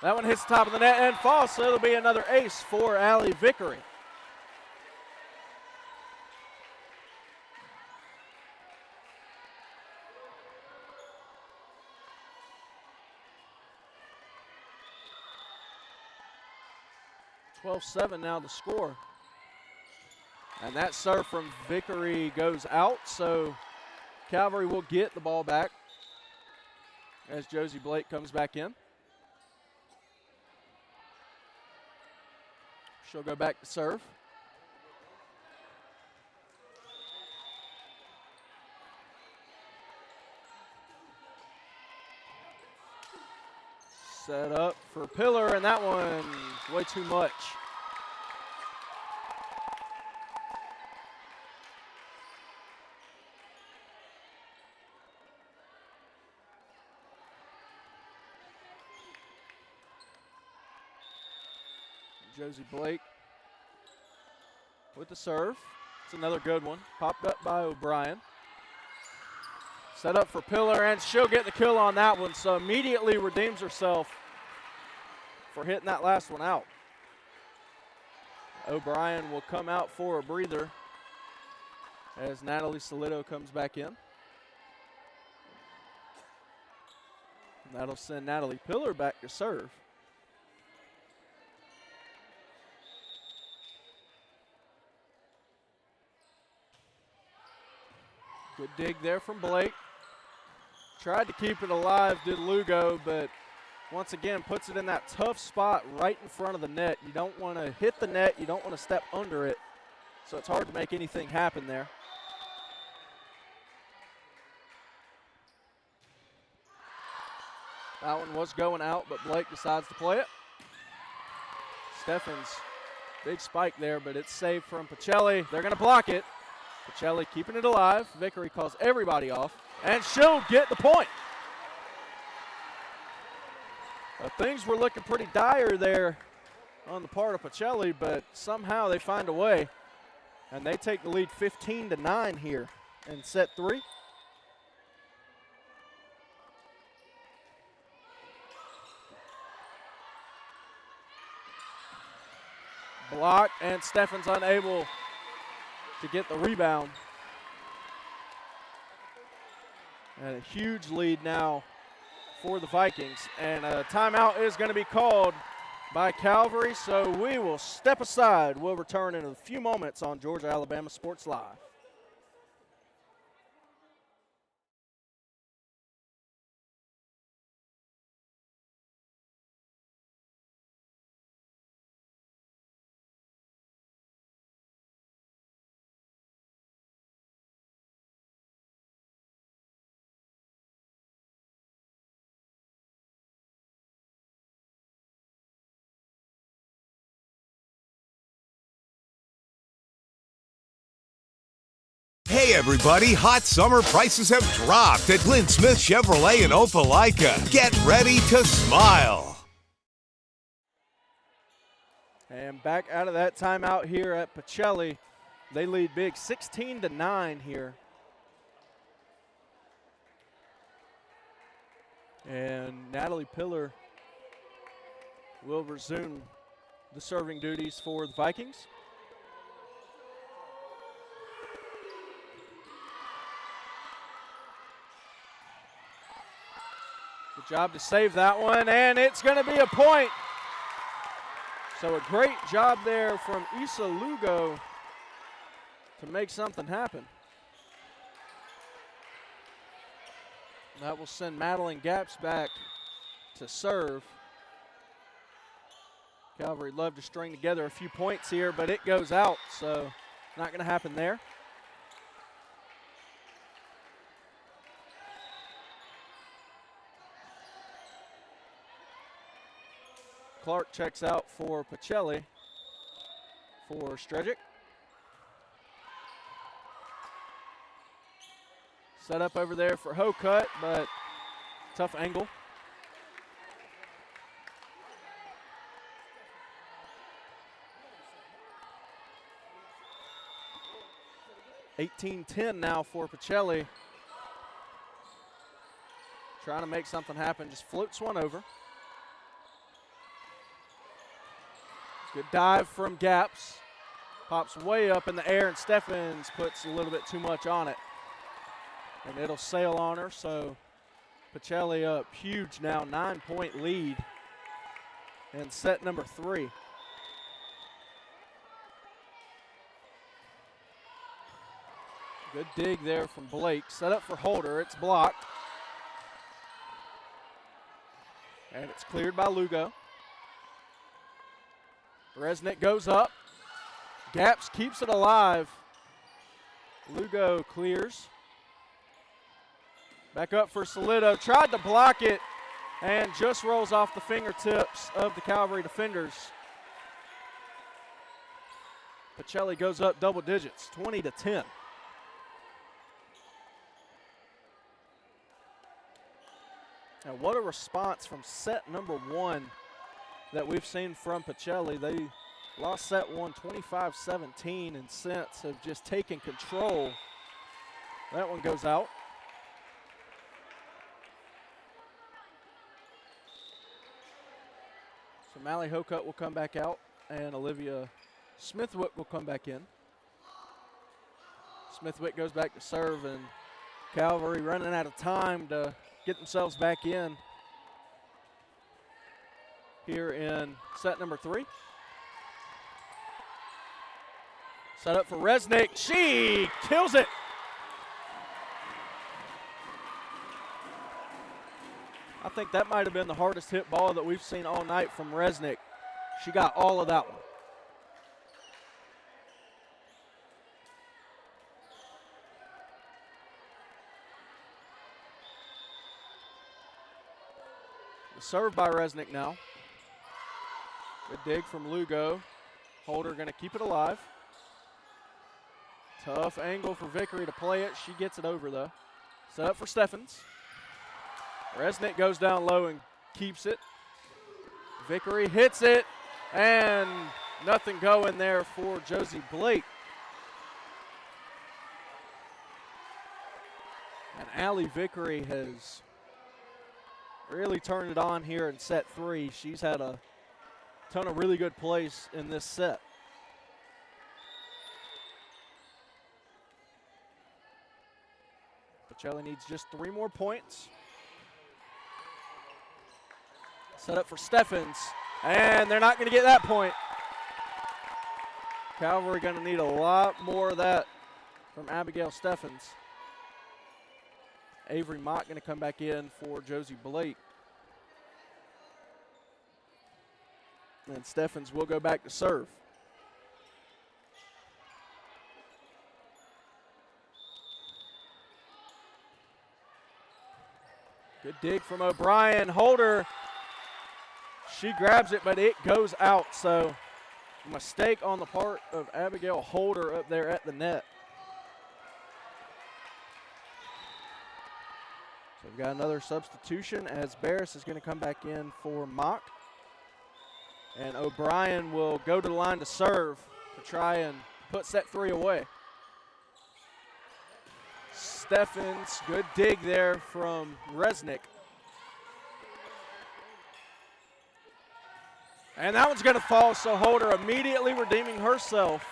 That one hits the top of the net and falls, so it'll be another ace for Allie Vickery. (12-7) now the score. And that serve from Vickery goes out, so Calvary will get the ball back as Josie Blake comes back in. She'll go back to serve. Set up for Pillar, and that one's way too much. Josie Blake with the serve. It's another good one. Popped up by O'Brien. Set up for Pillar, and she'll get the kill on that one, so immediately redeems herself for hitting that last one out. O'Brien will come out for a breather as Natalie Solito comes back in. And that'll send Natalie Pillar back to serve. Good dig there from Blake. Tried to keep it alive, did Lugo, but once again puts it in that tough spot right in front of the net. You don't want to hit the net, you don't want to step under it, so it's hard to make anything happen there. That one was going out, but Blake decides to play it. Steffens, big spike there, but it's saved from Pacelli. They're going to block it. Pacelli keeping it alive. Vickery calls everybody off, and she'll get the point. Things were looking pretty dire there on the part of Pacelli, but somehow they find a way, and they take the lead 15-9 here in set 3. Blocked, and Steffens unable to get the rebound. And a huge lead now for the Vikings. And a timeout is going to be called by Calvary, so we will step aside. We'll return in a few moments on Georgia Alabama Sports Live. Hey everybody, hot summer prices have dropped at Glenn Smith Chevrolet in Opelika. Get ready to smile. And back out of that timeout here at Pacelli. They lead big 16-9 here. And Natalie Pillar will resume the serving duties for the Vikings. Good job to save that one, and it's going to be a point. So a great job there from Issa Lugo to make something happen. That will send Madeline Gaps back to serve. Calvary love to string together a few points here, but it goes out, so not going to happen there. Clark checks out for Pacelli for Strejic. Set up over there for Hokut, but tough angle. (18-10) now for Pacelli. Trying to make something happen, just floats one over. Good dive from Gaps. Pops way up in the air, and Steffens puts a little bit too much on it. And it'll sail on her, so Pacelli up huge now, 9-point lead in set number 3. Good dig there from Blake. Set up for Holder, it's blocked. And it's cleared by Lugo. Resnick goes up. Gaps keeps it alive. Lugo clears. Back up for Solido. Tried to block it and just rolls off the fingertips of the Calvary defenders. Pacelli goes up double digits, 20-10. Now what a response from set number 1 that we've seen from Pacelli. They lost set 1 25-17 and since have just taken control. That one goes out. So Mally Hokut will come back out and Olivia Smithwick will come back in. Smithwick goes back to serve, and Calvary running out of time to get themselves back in here in set number 3. Set up for Resnick. She kills it. I think that might have been the hardest hit ball that we've seen all night from Resnick. She got all of that one. Served by Resnick now. Good dig from Lugo. Holder going to keep it alive. Tough angle for Vickery to play it. She gets it over though. Set up for Steffens. Resnick goes down low and keeps it. Vickery hits it, and nothing going there for Josie Blake. And Allie Vickery has really turned it on here in set 3. She's had a ton of really good plays in this set. Pacelli needs just 3 more points. Set up for Steffens, and they're not going to get that point. Calvary going to need a lot more of that from Abigail Steffens. Avery Mott going to come back in for Josie Blake. And Steffens will go back to serve. Good dig from O'Brien. Holder, she grabs it, but it goes out. So mistake on the part of Abigail Holder up there at the net. So we've got another substitution as Barris is going to come back in for Mock. And O'Brien will go to the line to serve to try and put set 3 away. Steffens, good dig there from Resnick. And that one's going to fall, so Holder immediately redeeming herself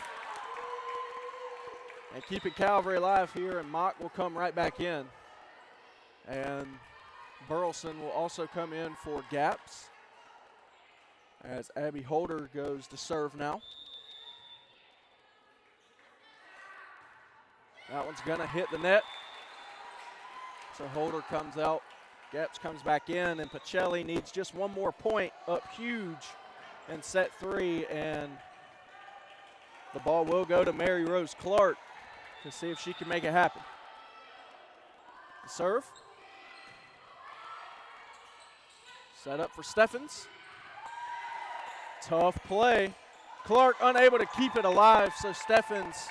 and keeping Calvary alive here, and Mock will come right back in. And Burleson will also come in for gaps as Abby Holder goes to serve now. That one's going to hit the net. So Holder comes out, Gaps comes back in, and Pacelli needs just 1 more point up huge in set 3, and the ball will go to Mary Rose Clark to see if she can make it happen. Serve. Set up for Steffens. Tough play. Clark unable to keep it alive, so Steffens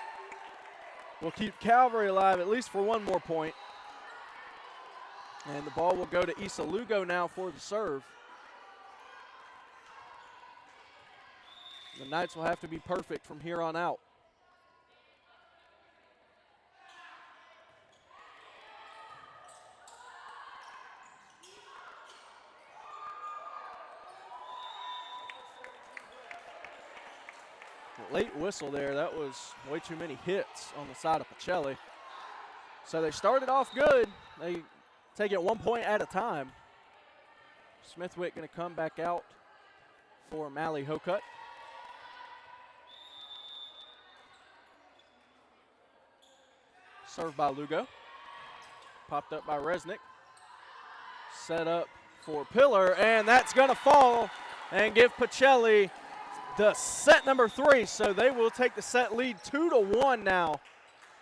will keep Calvary alive at least for 1 more point. And the ball will go to Issa Lugo now for the serve. The Knights will have to be perfect from here on out. Late whistle there. That was way too many hits on the side of Pacelli. So they started off good. They take it 1 point at a time. Smithwick going to come back out for Mally Hocutt. Served by Lugo. Popped up by Resnick. Set up for Pillar, and that's going to fall and give Pacelli the set number 3. So they will take the set lead 2-1 now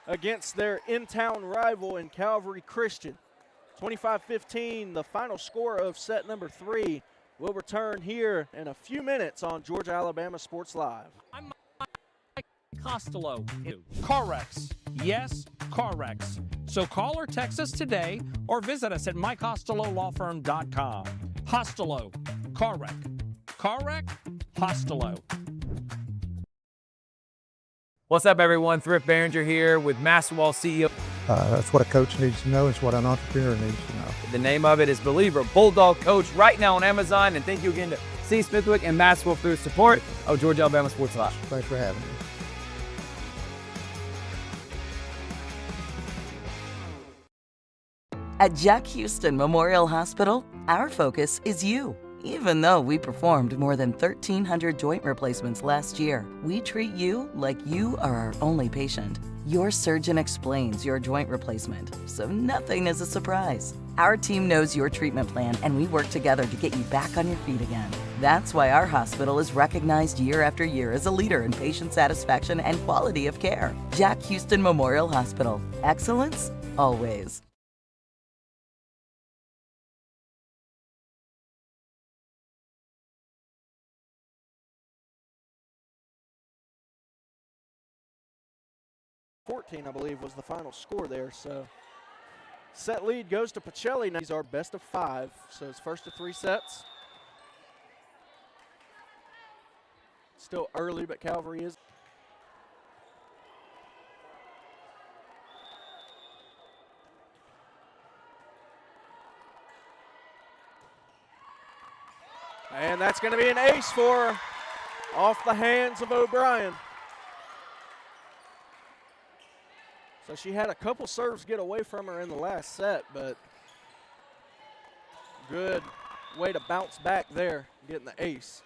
against their in-town rival in Calvary Christian. 25-15, the final score of set number 3. Will return here in a few minutes on Georgia Alabama Sports Live. I'm Mike Costello. CarRex. Yes, CarRex. So call or text us today or visit us at mycostellolawfirm.com. Costello. CarRex. CarRex. Costello. What's up, everyone? Thrift Behringer here with Masterwall CEO. That's what a coach needs to know. It's what an entrepreneur needs to know. The name of it is Believer Bulldog Coach right now on Amazon. And thank you again to C. Smithwick and Masterwall for their support of Georgia Alabama Sports Live. Thanks for having me. At Jack Houston Memorial Hospital, our focus is you. Even though we performed more than 1,300 joint replacements last year, we treat you like you are our only patient. Your surgeon explains your joint replacement, so nothing is a surprise. Our team knows your treatment plan, and we work together to get you back on your feet again. That's why our hospital is recognized year after year as a leader in patient satisfaction and quality of care. Jack Houston Memorial Hospital. Excellence, always. I believe was the final score there. So set lead goes to Pacelli. These are best of 5, so it's first of 3 sets. Still early, but Calvary is. And that's going to be an ace for her, off the hands of O'Brien. So she had a couple serves get away from her in the last set, but good way to bounce back there, getting the ace.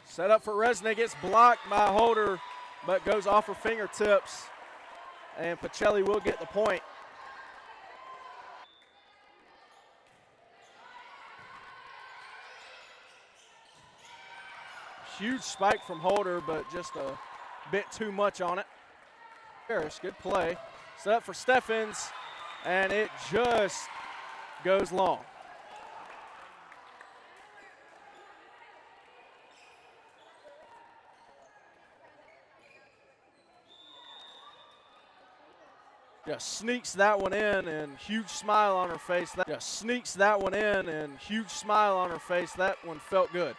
Set up for Resnick. It's blocked by Holder, but goes off her fingertips, and Pacelli will get the point. Huge spike from Holder, but just a bit too much on it. Harris, good play. Set up for Steffens, and it just goes long. Just sneaks that one in, and huge smile on her face. Just sneaks that one in, and huge smile on her face. That one felt good.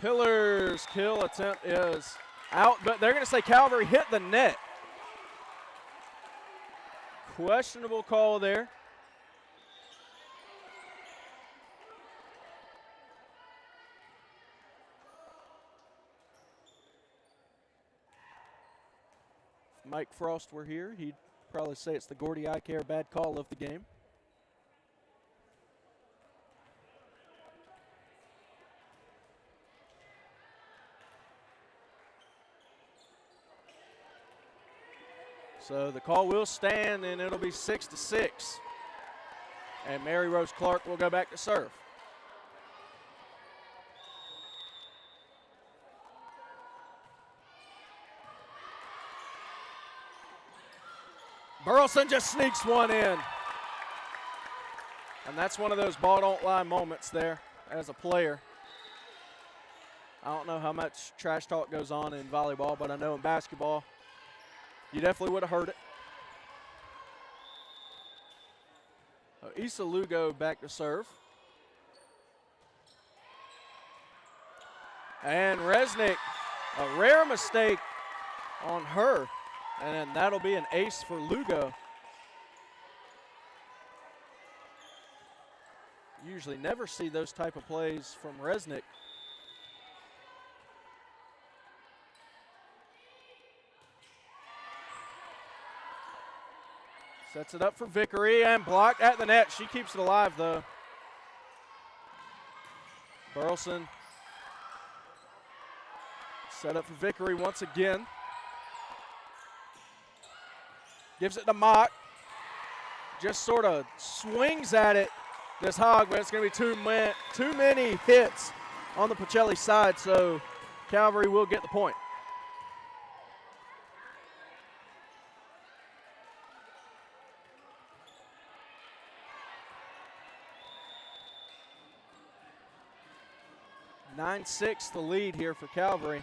Pillar's kill attempt is out, but they're going to say Calvary hit the net. Questionable call there. If Mike Frost were here, he'd probably say it's the Gordy Eye Care bad call of the game. So the call will stand, and it'll be 6-6. And Mary Rose Clark will go back to serve. Burleson just sneaks one in. And that's one of those ball don't lie moments there as a player. I don't know how much trash talk goes on in volleyball, but I know in basketball, you definitely would have heard it. Issa Lugo back to serve. And Resnick, a rare mistake on her. And that'll be an ace for Lugo. Usually never see those type of plays from Resnick. Sets it up for Vickery and blocked at the net. She keeps it alive though. Burleson set up for Vickery once again. Gives it to Mock. Just sort of swings at it, this hog, but it's going to be too many hits on the Pacelli side, so Calvary will get the point. (9-6) the lead here for Calvary.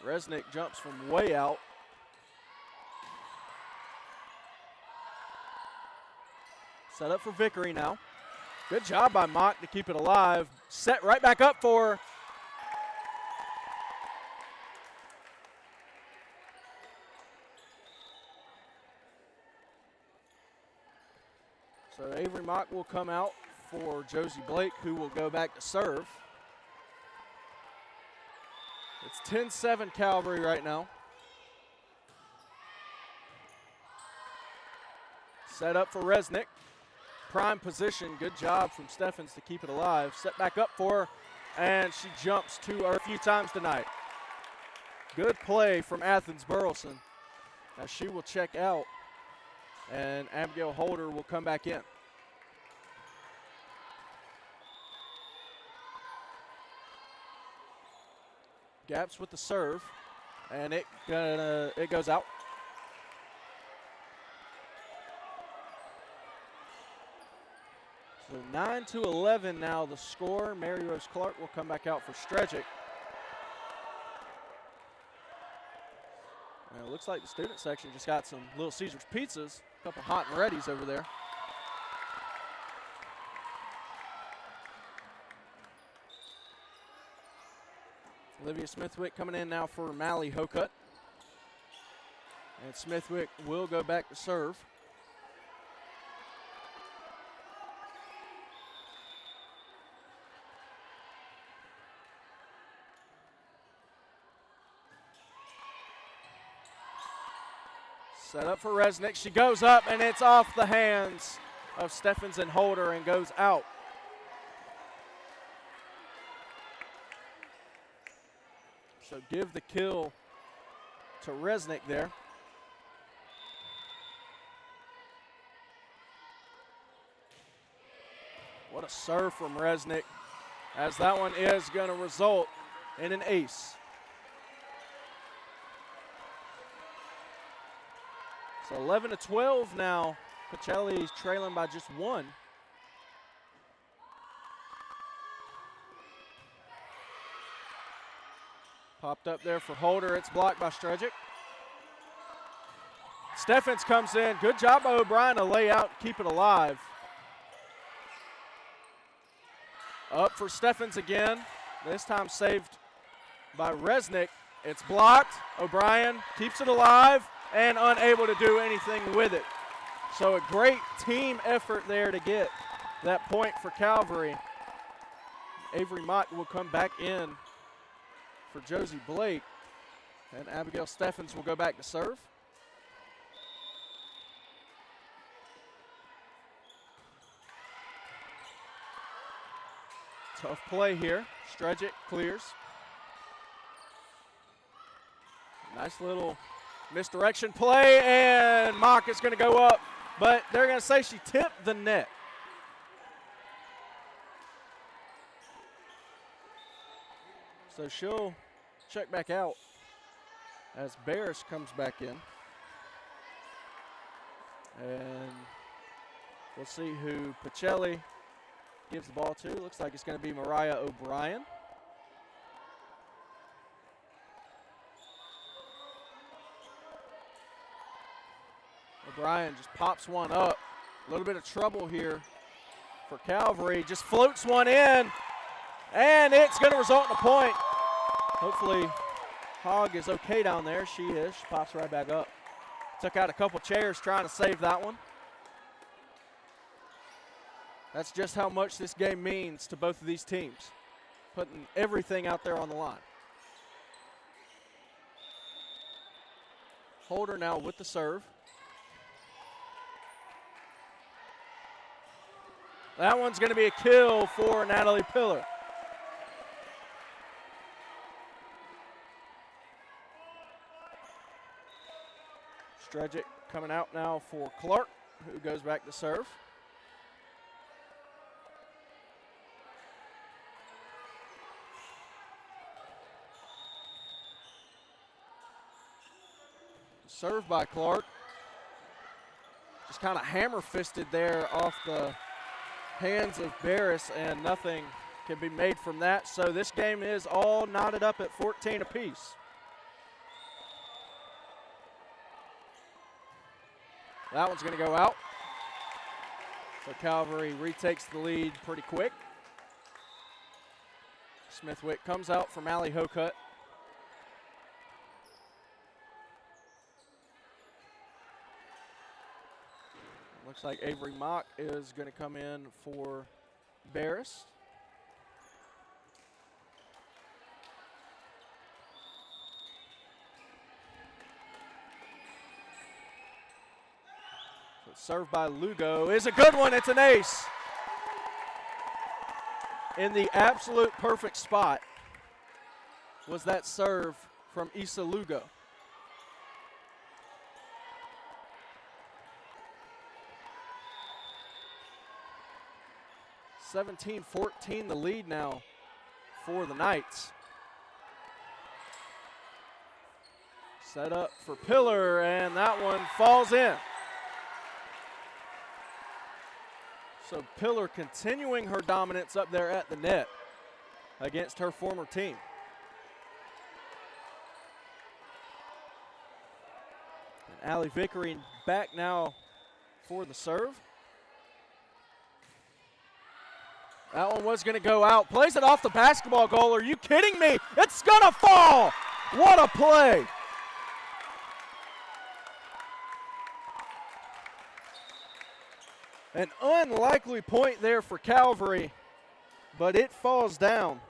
Resnick jumps from way out. Set up for Vickery now. Good job by Mock to keep it alive. Set right back up for her. So Avery Mock will come out for Josie Blake, who will go back to serve. It's 10-7 Calvary right now. Set up for Resnick. Prime position. Good job from Steffens to keep it alive. Set back up for her, and she jumps to her a few times tonight. Good play from Athens Burleson. Now she will check out, and Abigail Holder will come back in. Gaps with the serve, and it goes out. So 9-11 now the score. Mary Rose Clark will come back out for Strejic. And it looks like the student section just got some Little Caesars pizzas, a couple hot and readies over there. Olivia Smithwick coming in now for Mally Hokut. And Smithwick will go back to serve. Set up for Resnick. She goes up, and it's off the hands of Steffens and Holder and goes out. So give the kill to Resnick there. What a serve from Resnick, as that one is going to result in an ace. So 11-12 now. Pacelli's trailing by just one. Popped up there for Holder. It's blocked by Strujic. Steffens comes in. Good job by O'Brien to lay out, keep it alive. Up for Steffens again. This time saved by Resnick. It's blocked. O'Brien keeps it alive and unable to do anything with it. So a great team effort there to get that point for Calvary. Avery Mott will come back in for Josie Blake, and Abigail Steffens will go back to serve. Tough play here. Strujic clears. Nice little misdirection play, and Mock is going to go up, but they're going to say she tipped the net. So she'll check back out as Barris comes back in. And we'll see who Pacelli gives the ball to. Looks like it's going to be Mariah O'Brien. O'Brien just pops one up. A little bit of trouble here for Calvary. Just floats one in, and it's going to result in a point. Hopefully Hogg is okay down there. She is. She pops right back up. Took out a couple chairs trying to save that one. That's just how much this game means to both of these teams, putting everything out there on the line. Holder now with the serve. That one's going to be a kill for Natalie Pillar. Strujic coming out now for Clark, who goes back to serve. Served by Clark. Just kind of hammer-fisted there off the hands of Barris, and nothing can be made from that. So this game is all knotted up at 14 apiece. That one's going to go out. So Calvary retakes the lead pretty quick. Smithwick comes out for Mally Hokut. Looks like Avery Mock is going to come in for Barris. So served by Lugo is a good one. It's an ace. In the absolute perfect spot was that serve from Issa Lugo. 17-14 the lead now for the Knights. Set up for Pillar, and that one falls in. So Pillar continuing her dominance up there at the net against her former team. And Allie Vickery back now for the serve. That one was going to go out. Plays it off the basketball goal. Are you kidding me? It's going to fall. What a play. An unlikely point there for Calvary, but it falls down.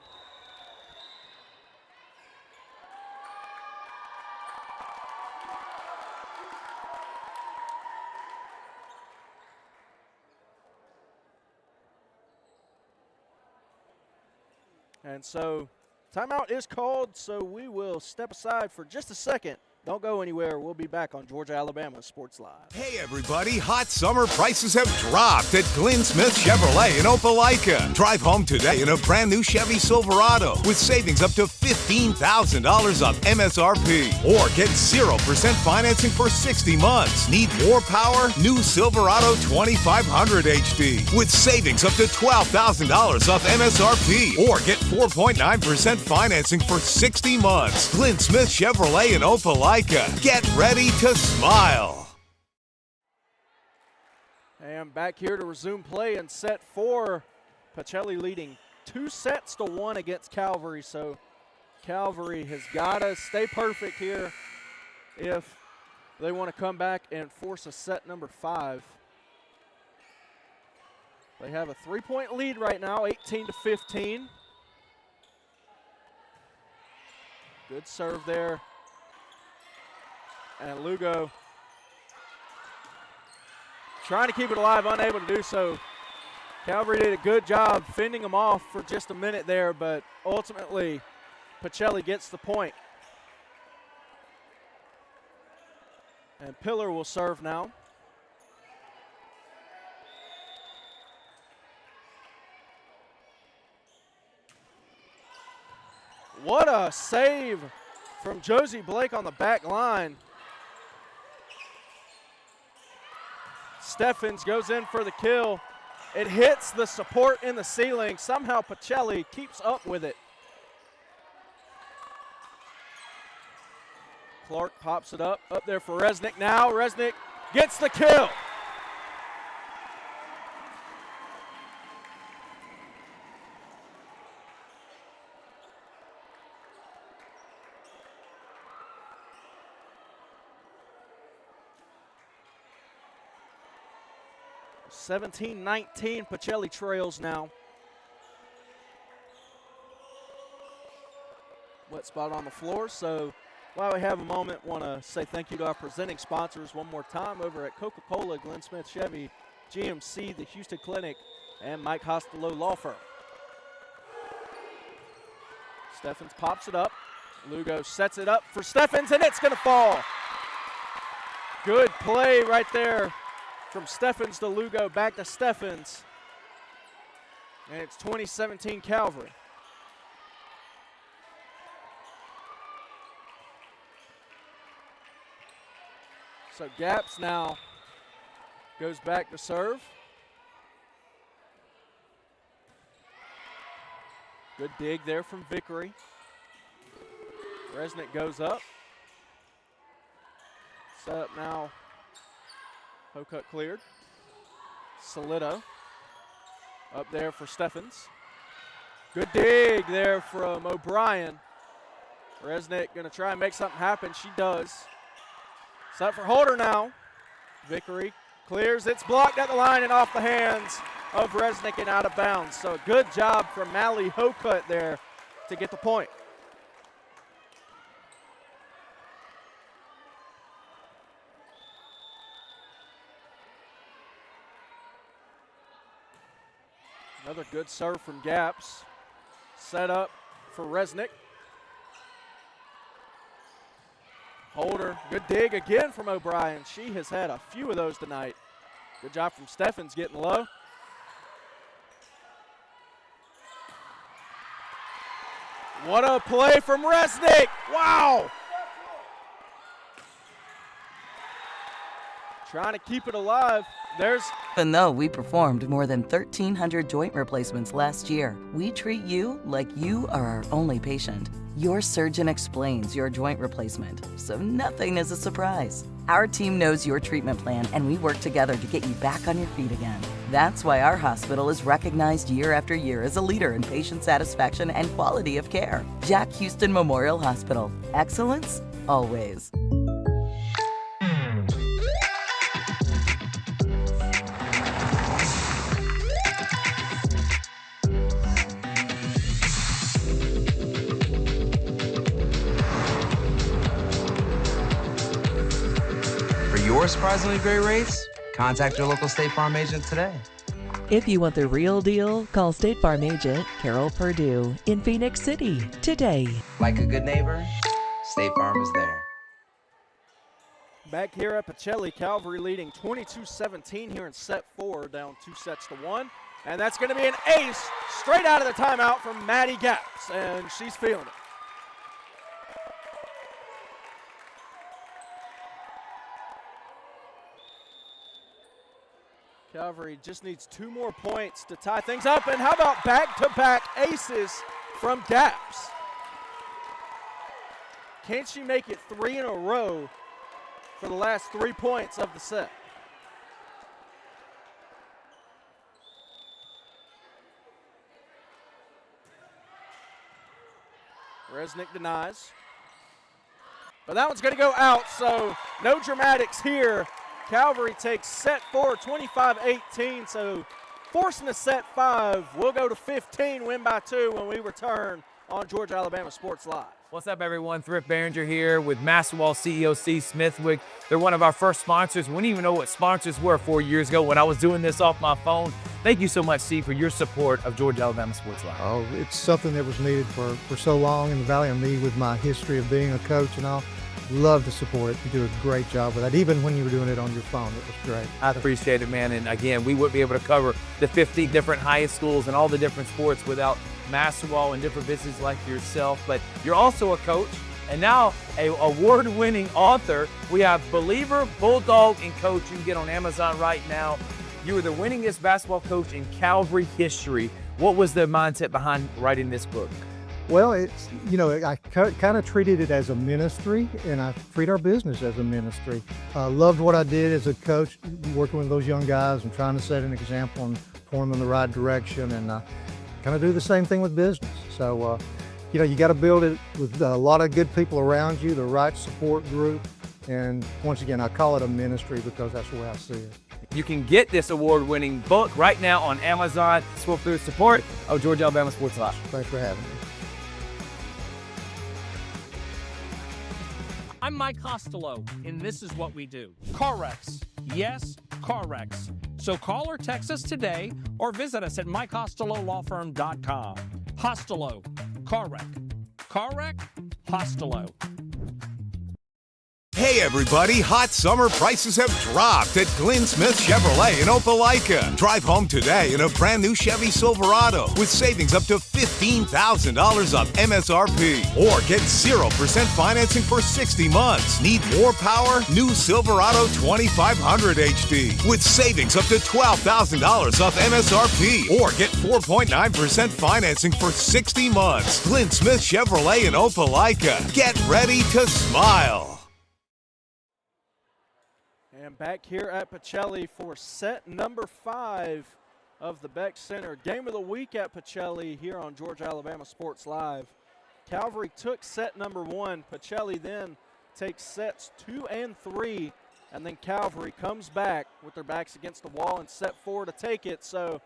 And so timeout is called, so we will step aside for just a second. Don't go anywhere. We'll be back on Georgia, Alabama Sports Live. Hey everybody, hot summer prices have dropped at Glenn Smith Chevrolet in Opelika. Drive home today in a brand new Chevy Silverado with savings up to $15,000 off MSRP. Or get 0% financing for 60 months. Need more power? New Silverado 2500 HD with savings up to $12,000 off MSRP. Or get 4.9% financing for 60 months. Glenn Smith Chevrolet in Opelika. Get ready to smile. And back here to resume play in set 4. Pacelli leading 2-1 against Calvary. So Calvary has got to stay perfect here if they want to come back and force a set number 5. They have a 3-point lead right now, 18-15. Good serve there. And Lugo trying to keep it alive, unable to do so. Calvary did a good job fending them off for just a minute there, but ultimately Pacelli gets the point. And Pillar will serve now. What a save from Josie Blake on the back line. Steffens goes in for the kill. It hits the support in the ceiling. Somehow Pacelli keeps up with it. Clark pops it up there for Resnick now. Resnick gets the kill. (17-19), Pacelli trails now. Wet spot on the floor, so while we have a moment, want to say thank you to our presenting sponsors one more time over at Coca-Cola, Glenn Smith Chevy, GMC, the Houston Clinic, and Mike Hostelow Law Firm. Steffens pops it up. Lugo sets it up for Steffens, and it's going to fall. Good play right there. From Steffens to Lugo, back to Steffens. And it's 2017 Calvary. So Gaps now goes back to serve. Good dig there from Vickery. Resnick goes up. Set up now. Hocutt cleared. Solito up there for Steffens. Good dig there from O'Brien. Resnick going to try and make something happen. She does. Set for Holder now. Vickery clears. It's blocked at the line and off the hands of Resnick and out of bounds. So a good job from Mally Hocutt there to get the point. Another good serve from Gaps. Set up for Resnick. Holder, good dig again from O'Brien. She has had a few of those tonight. Good job from Steffens getting low. What a play from Resnick. Wow. Trying to keep it alive. Even though we performed more than 1,300 joint replacements last year, we treat you like you are our only patient. Your surgeon explains your joint replacement, so nothing is a surprise. Our team knows your treatment plan, and we work together to get you back on your feet again. That's why our hospital is recognized year after year as a leader in patient satisfaction and quality of care. Jack Houston Memorial Hospital. Excellence, always. For your surprisingly great rates, contact your local State Farm agent today. If you want the real deal, call State Farm agent Carol Purdue in Phoenix City today. Like a good neighbor, State Farm is there. Back here at Pacelli, Calvary leading 22-17 here in set 4, down 2-1. And that's going to be an ace straight out of the timeout from Maddie Gaps, and she's feeling it. Calvary just needs 2 more points to tie things up. And how about back-to-back aces from Gaps? Can she make it 3 in a row for the last 3 points of the set? Resnick denies. But that one's going to go out, so no dramatics here. Calvary takes set 4, 25-18, so forcing a set 5. We'll go to 15, win by 2 when we return on Georgia Alabama Sports Live. What's up, everyone? Thrift Behringer here with Masterwall CEO Steve Smithwick. They're one of our first sponsors. We didn't even know what sponsors were 4 years ago when I was doing this off my phone. Thank you so much, Steve, for your support of Georgia Alabama Sports Live. Oh, it's something that was needed for so long in the Valley, and me with my history of being a coach and all. Love to support it. You do a great job with that. Even when you were doing it on your phone, it was great. I appreciate it, man. And again, we wouldn't be able to cover the 50 different highest schools and all the different sports without Masterwall and different businesses like yourself. But you're also a coach and now a award-winning author. We have Believer, Bulldog, and Coach. You can get on Amazon right now. You were the winningest basketball coach in Calvary history. What was the mindset behind writing this book? Well, it's, I kind of treated it as a ministry, and I treat our business as a ministry. I loved what I did as a coach, working with those young guys and trying to set an example and point them in the right direction, and kind of do the same thing with business. So, you got to build it with a lot of good people around you, the right support group, and once again, I call it a ministry because that's the way I see it. You can get this award-winning book right now on Amazon. Through the support of Georgia Alabama Sports Live. Thanks for having me. I'm Mike Costello, and this is what we do. Car wrecks. Yes, car wrecks. So call or text us today or visit us at mycostelolawfirm.com. Costello. Car wreck. Car wreck? Costello. Hey everybody, hot summer prices have dropped at Glenn Smith Chevrolet in Opelika. Drive home today in a brand new Chevy Silverado with savings up to $15,000 off MSRP. Or get 0% financing for 60 months. Need more power? New Silverado 2500 HD with savings up to $12,000 off MSRP. Or get 4.9% financing for 60 months. Glenn Smith Chevrolet in Opelika. Get ready to smile. And back here at Pacelli for set number 5 of the Beck Center. Game of the week at Pacelli here on Georgia Alabama Sports Live. Calvary took set number 1. Pacelli then takes sets 2 and 3. And then Calvary comes back with their backs against the wall in set 4 to take it. So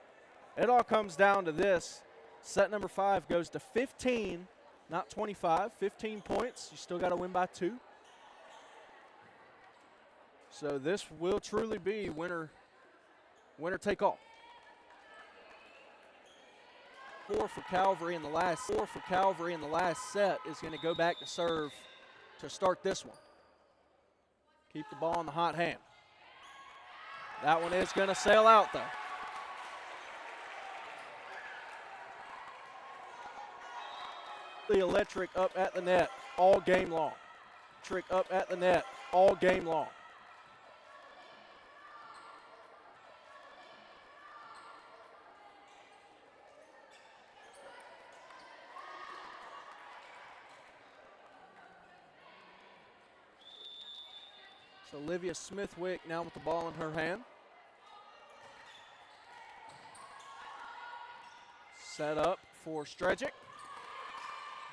it all comes down to this. Set number 5 goes to 15, not 25. 15 points. You still got to win by 2. So this will truly be winner take all. 4 for Calvary in the last set is going to go back to serve to start this one. Keep the ball in the hot hand. That one is going to sail out though. The electric up at the net all game long. Trick up at the net all game long. So Olivia Smithwick now with the ball in her hand. Set up for Strejic.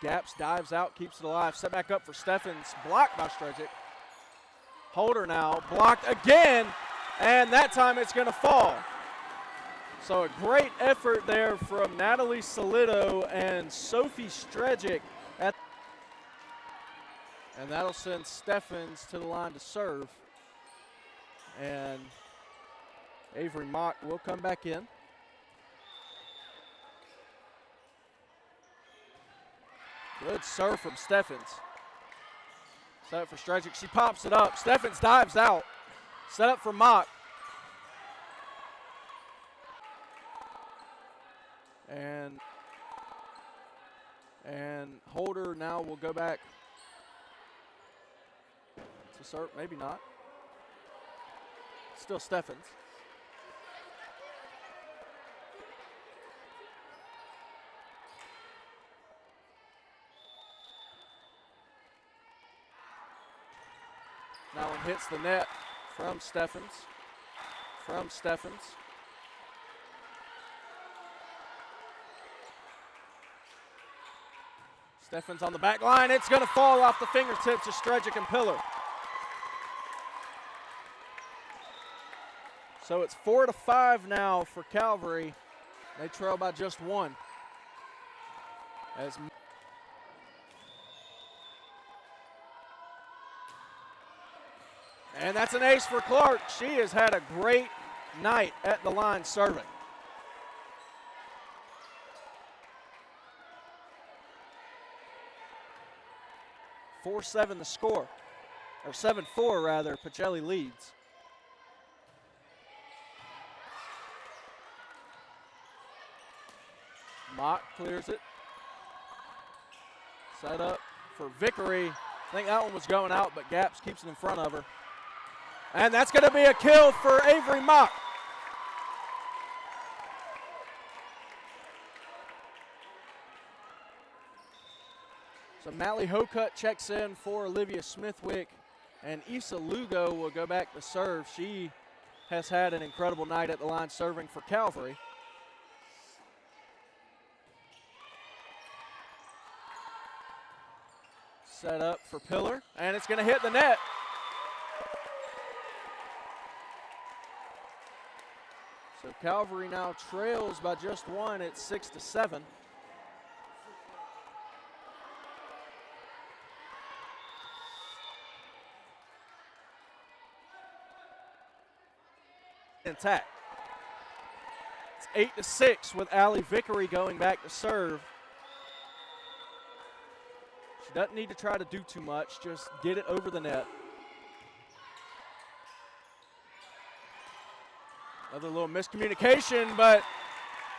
Gaps, dives out, keeps it alive. Set back up for Steffens, blocked by Strejic. Holder now, blocked again, and that time it's going to fall. So a great effort there from Natalie Solito and Sophie Strejic. And that'll send Steffens to the line to serve. And Avery Mock will come back in. Good serve from Steffens. Set up for Strejic. She pops it up. Steffens dives out. Set up for Mock. And Holder now will go back to serve. Maybe not. Still Steffens. That one hits the net from Steffens. Steffens on the back line. It's going to fall off the fingertips of Strejic and Pillar. So it's 4-5 now for Calvary. They trail by just one. And that's an ace for Clark. She has had a great night at the line serving. (4-7) the score, or 7-4 rather. Pacelli leads. Mock clears it. Set up for Vickery. I think that one was going out, but Gaps keeps it in front of her. And that's going to be a kill for Avery Mock. So Mally Hocutt checks in for Olivia Smithwick, and Issa Lugo will go back to serve. She has had an incredible night at the line serving for Calvary. Set up for Pillar, and it's going to hit the net. So Calvary now trails by just one. It's 6-7. Intact. It's 8-6 with Allie Vickery going back to serve. She doesn't need to try to do too much, just get it over the net. Another little miscommunication, but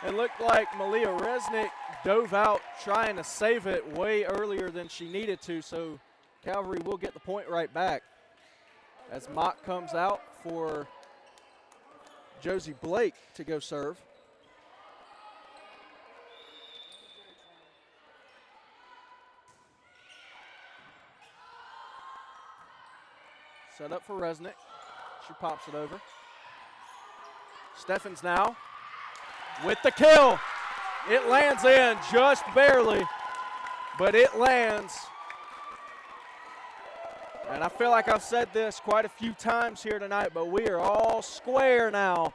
it looked like Malia Resnick dove out trying to save it way earlier than she needed to, so Calvary will get the point right back as Mock comes out for Josie Blake to go serve. Set up for Resnick. She pops it over. Steffens now with the kill. It lands in just barely, but it lands. And I feel like I've said this quite a few times here tonight, but we are all square now.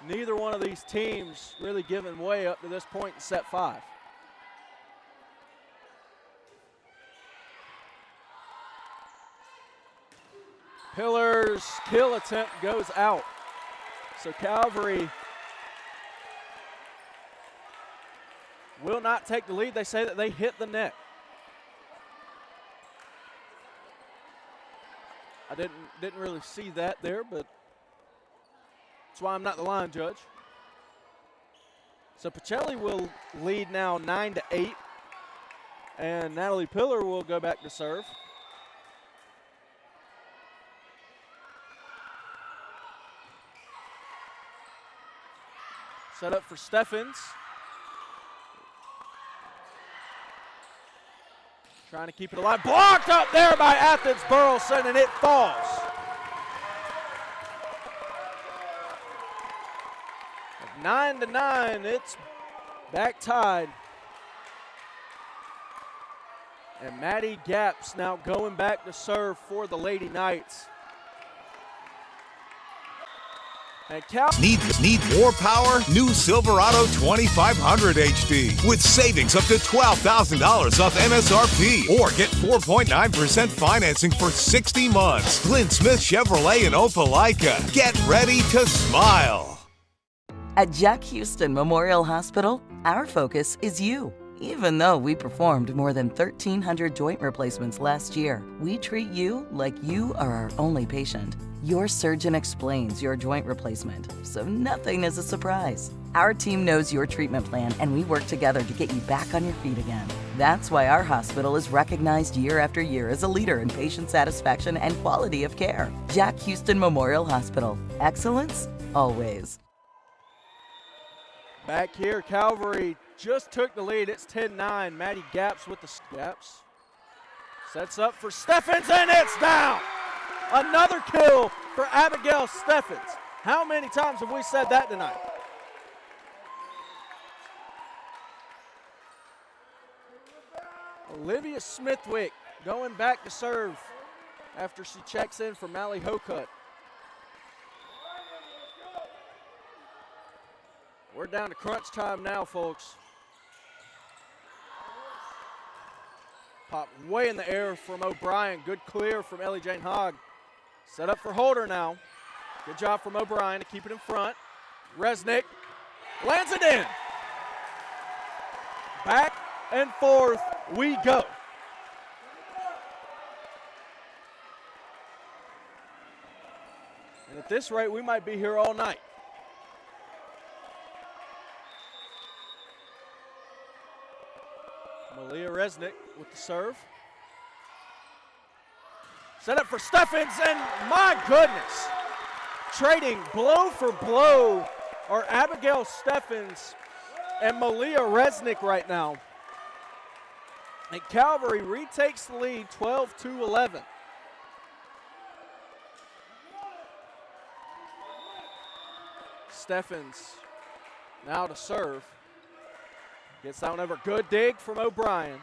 Neither one of these teams really giving way up to this point in set 5. Pillar's kill attempt goes out. So Calvary will not take the lead. They say that they hit the net. I didn't really see that there, but that's why I'm not the line judge. So Pacelli will lead now 9-8, and Natalie Pillar will go back to serve. Set up for Steffens. Trying to keep it alive. Blocked up there by Athens Burleson, and it falls. At 9-9, it's back tied. And Maddie Gaps now going back to serve for the Lady Knights. And Need more power? New Silverado 2500 HD with savings up to $12,000 off MSRP, or get 4.9% financing for 60 months. Glenn Smith Chevrolet in Opelika. Get ready to smile. At Jack Houston Memorial Hospital, our focus is you. Even though we performed more than 1,300 joint replacements last year, we treat you like you are our only patient. Your surgeon explains your joint replacement, so nothing is a surprise. Our team knows your treatment plan, and we work together to get you back on your feet again. That's why our hospital is recognized year after year as a leader in patient satisfaction and quality of care. Jack Houston Memorial Hospital. Excellence, always. back here, Calvary just took the lead. It's 10-9. Maddie Gaps with the Gaps. Sets up for Steffens, and it's down. Another kill for Abigail Steffens. How many times have we said that tonight? Olivia Smithwick going back to serve after she checks in for Mally Hokut. We're down to crunch time now, folks. Pop way in the air from O'Brien. Good clear from Ellie Jane Hogg. Set up for Holder now. Good job from O'Brien to keep it in front. Resnick lands it in. Back and forth we go. And at this rate, we might be here all night. Malia Resnick with the serve. Set up for Steffens, and my goodness, trading blow for blow are Abigail Steffens and Malia Resnick right now. And Calvary retakes the lead 12-11. Steffens now to serve. Gets that one over. Good dig from O'Brien.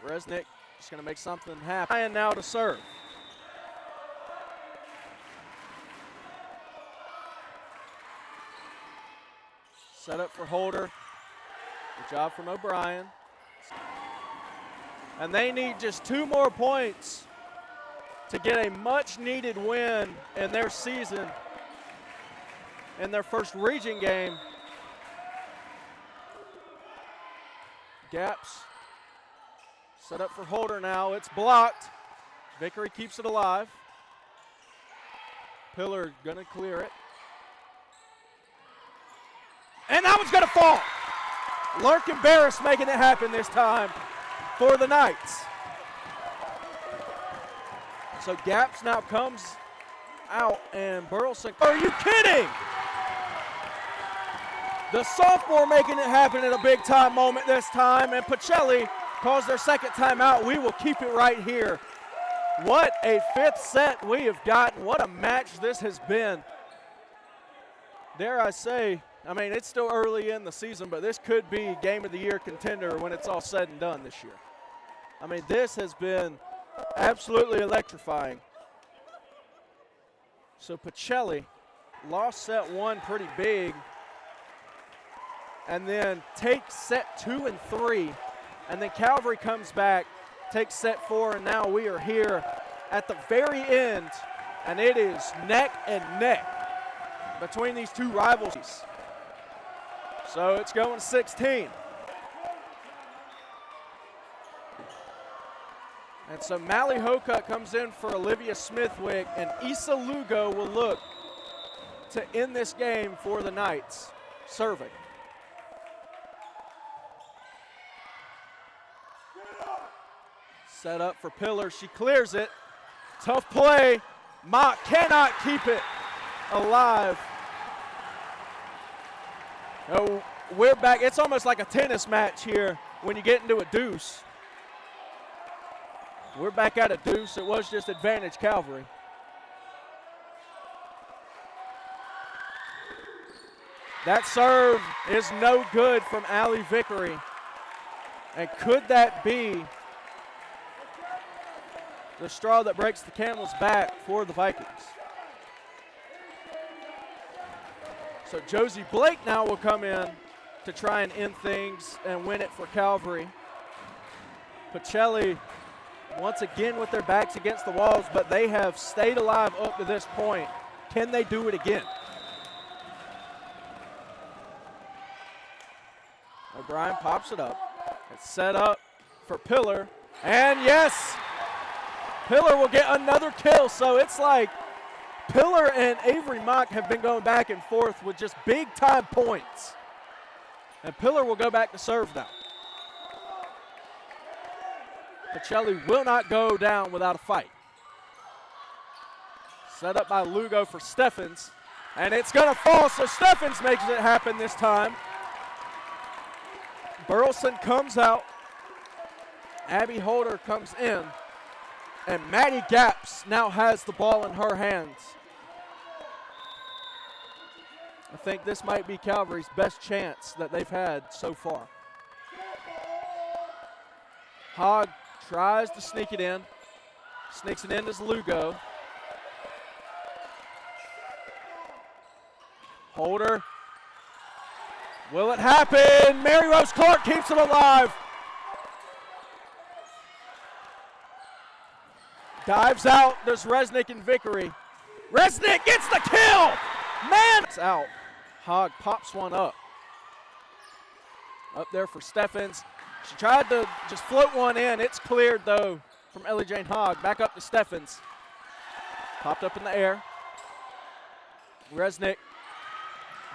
Resnick just going to make something happen. And now to serve. Set up for Holder. Good job from O'Brien. And they need just 2 more points to get a much-needed win in their season, in their first region game. Gaps set up for Holder now. It's blocked. Vickery keeps it alive. Pillar gonna clear it. And that one's gonna fall. Lurkin Barris making it happen this time for the Knights. So Gaps now comes out, and Burleson, are you kidding? The sophomore making it happen in a big time moment this time, and Pacelli calls their second timeout. We will keep it right here. What a 5th set we have gotten. What a match this has been. Dare I say, I mean, it's still early in the season, but this could be Game of the Year contender when it's all said and done this year. I mean, this has been absolutely electrifying. So Pacelli lost set 1 pretty big, and then takes set 2 and 3, and then Calvary comes back, takes set 4, and now we are here at the very end, and it is neck and neck between these two rivals. So it's going 16. And so Mally Hokut comes in for Olivia Smithwick, and Issa Lugo will look to end this game for the Knights, serving. Set up for Pillar. She clears it. Tough play. Mock cannot keep it alive. Oh, we're back. It's almost like a tennis match here when you get into a deuce. We're back at a deuce. It was just advantage Calvary. That serve is no good from Allie Vickery. And could that be the straw that breaks the camel's back for the Vikings? So Josie Blake now will come in to try and end things and win it for Calvary. Pacelli once again with their backs against the walls, but they have stayed alive up to this point. Can they do it again? O'Brien pops it up. It's set up for Pillar. And yes, Pillar will get another kill. So it's like Pillar and Avery Mock have been going back and forth with just big time points. And Pillar will go back to serve now. Pacelli will not go down without a fight. Set up by Lugo for Steffens. And it's going to fall, so Steffens makes it happen this time. Burleson comes out. Abby Holder comes in. And Maddie Gaps now has the ball in her hands. I think this might be Calvary's best chance that they've had so far. Hogg tries to sneak it in. Sneaks it in as Lugo. Holder. Will it happen? Mary Rose Clark keeps it alive. Dives out. There's Resnick and Vickery. Resnick gets the kill. Man, it's out. Hogg pops one up. Up there for Steffens. She tried to just float one in. It's cleared, though, from Ellie Jane Hogg. Back up to Steffens. Popped up in the air. Resnick.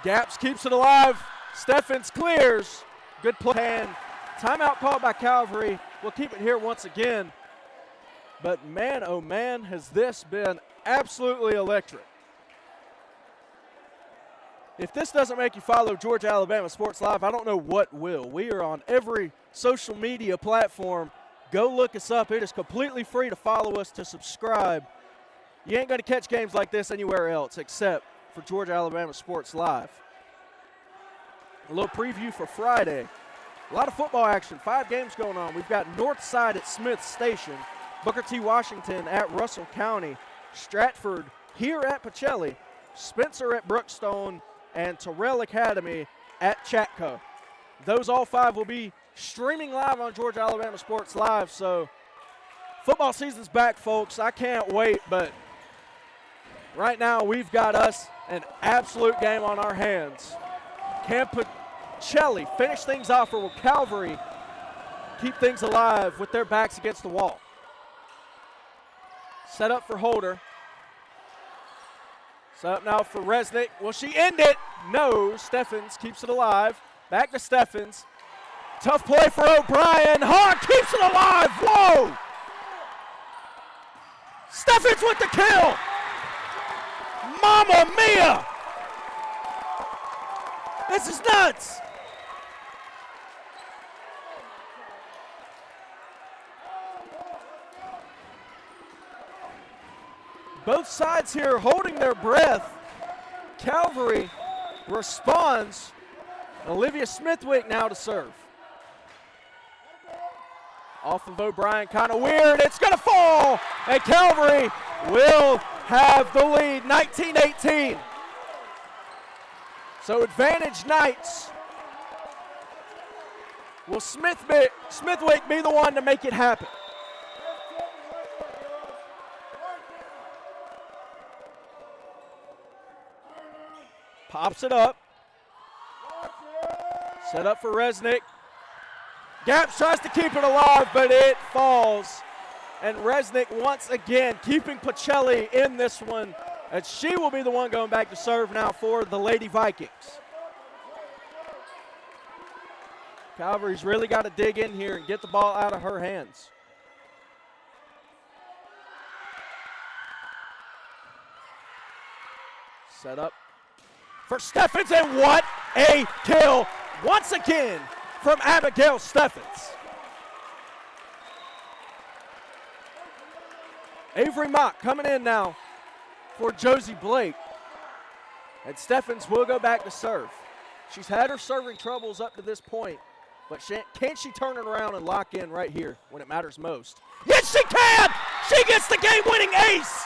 Gaps keeps it alive. Steffens clears. Good play. And timeout called by Calvary. We'll keep it here once again. But man, oh man, has this been absolutely electric. If this doesn't make you follow Georgia Alabama Sports Live, I don't know what will. We are on every social media platform. Go look us up. It is completely free to follow us, to subscribe. You ain't going to catch games like this anywhere else except for Georgia Alabama Sports Live. A little preview for Friday. A lot of football action. 5 games going on. We've got Northside at Smith Station, Booker T. Washington at Russell County, Stratford here at Pacelli, Spencer at Brookstone, and Terrell Academy at Chatco. Those all 5 will be streaming live on Georgia Alabama Sports Live. So football season's back, folks. I can't wait, but right now we've got us an absolute game on our hands. Can Pacelli finish things off, or will Calvary keep things alive with their backs against the wall? Set up for Holder. Set up now for Resnick. Will she end it? No. Steffens keeps it alive. Back to Steffens. Tough play for O'Brien. Hogg keeps it alive. Whoa! Steffens with the kill. Mamma mia! This is nuts. Both sides here holding their breath. Calvary responds. Olivia Smithwick now to serve. Off of O'Brien, kind of weird. It's going to fall, and Calvary will have the lead, 19-18. So advantage Knights. Will Smithwick be the one to make it happen? Pops it up. Set up for Resnick. Gaps tries to keep it alive, but it falls. And Resnick once again keeping Pacelli in this one, and she will be the one going back to serve now for the Lady Vikings. Calvary's really got to dig in here and get the ball out of her hands. Set up for Steffens, and what a kill once again from Abigail Steffens. Avery Mock coming in now for Josie Blake. And Steffens will go back to serve. She's had her serving troubles up to this point, but can she turn it around and lock in right here when it matters most? Yes, she can! She gets the game-winning ace!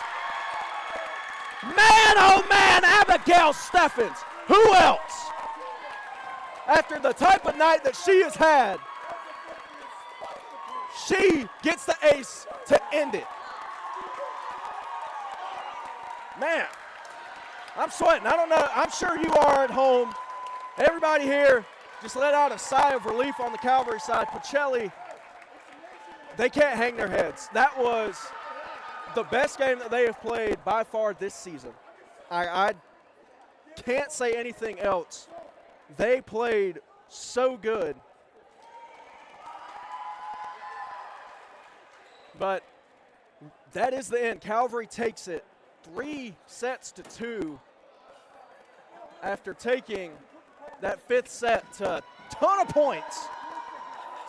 Man, oh man, Abigail Steffens. Who else? After the type of night that she has had, she gets the ace to end it. Man, I'm sweating. I don't know. I'm sure you are at home. Everybody here just let out a sigh of relief on the Calvary side. Pacelli, they can't hang their heads. That was the best game that they have played by far this season. I can't say anything else. They played so good. But that is the end. Calvary takes it 3-2 after taking that fifth set to a ton of points.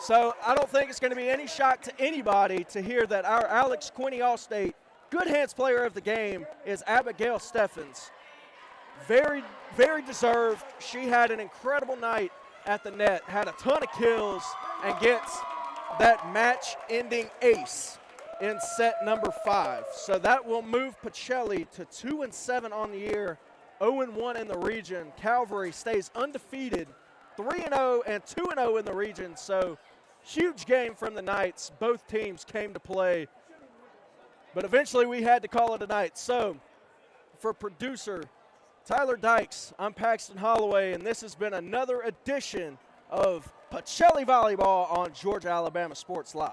So I don't think it's going to be any shock to anybody to hear that our Alex Quinney Allstate Good Hands player of the game is Abigail Steffens. Very, very deserved. She had an incredible night at the net, had a ton of kills, and gets that match-ending ace in set number 5. So that will move Pacelli to 2-7 on the year, 0-1 in the region. Calvary stays undefeated, 3-0 and 2-0 in the region. So huge game from the Knights. Both teams came to play, but eventually we had to call it a night. So for producer Tyler Dykes, I'm Paxton Holloway, and this has been another edition of Pacelli Volleyball on Georgia Alabama Sports Live.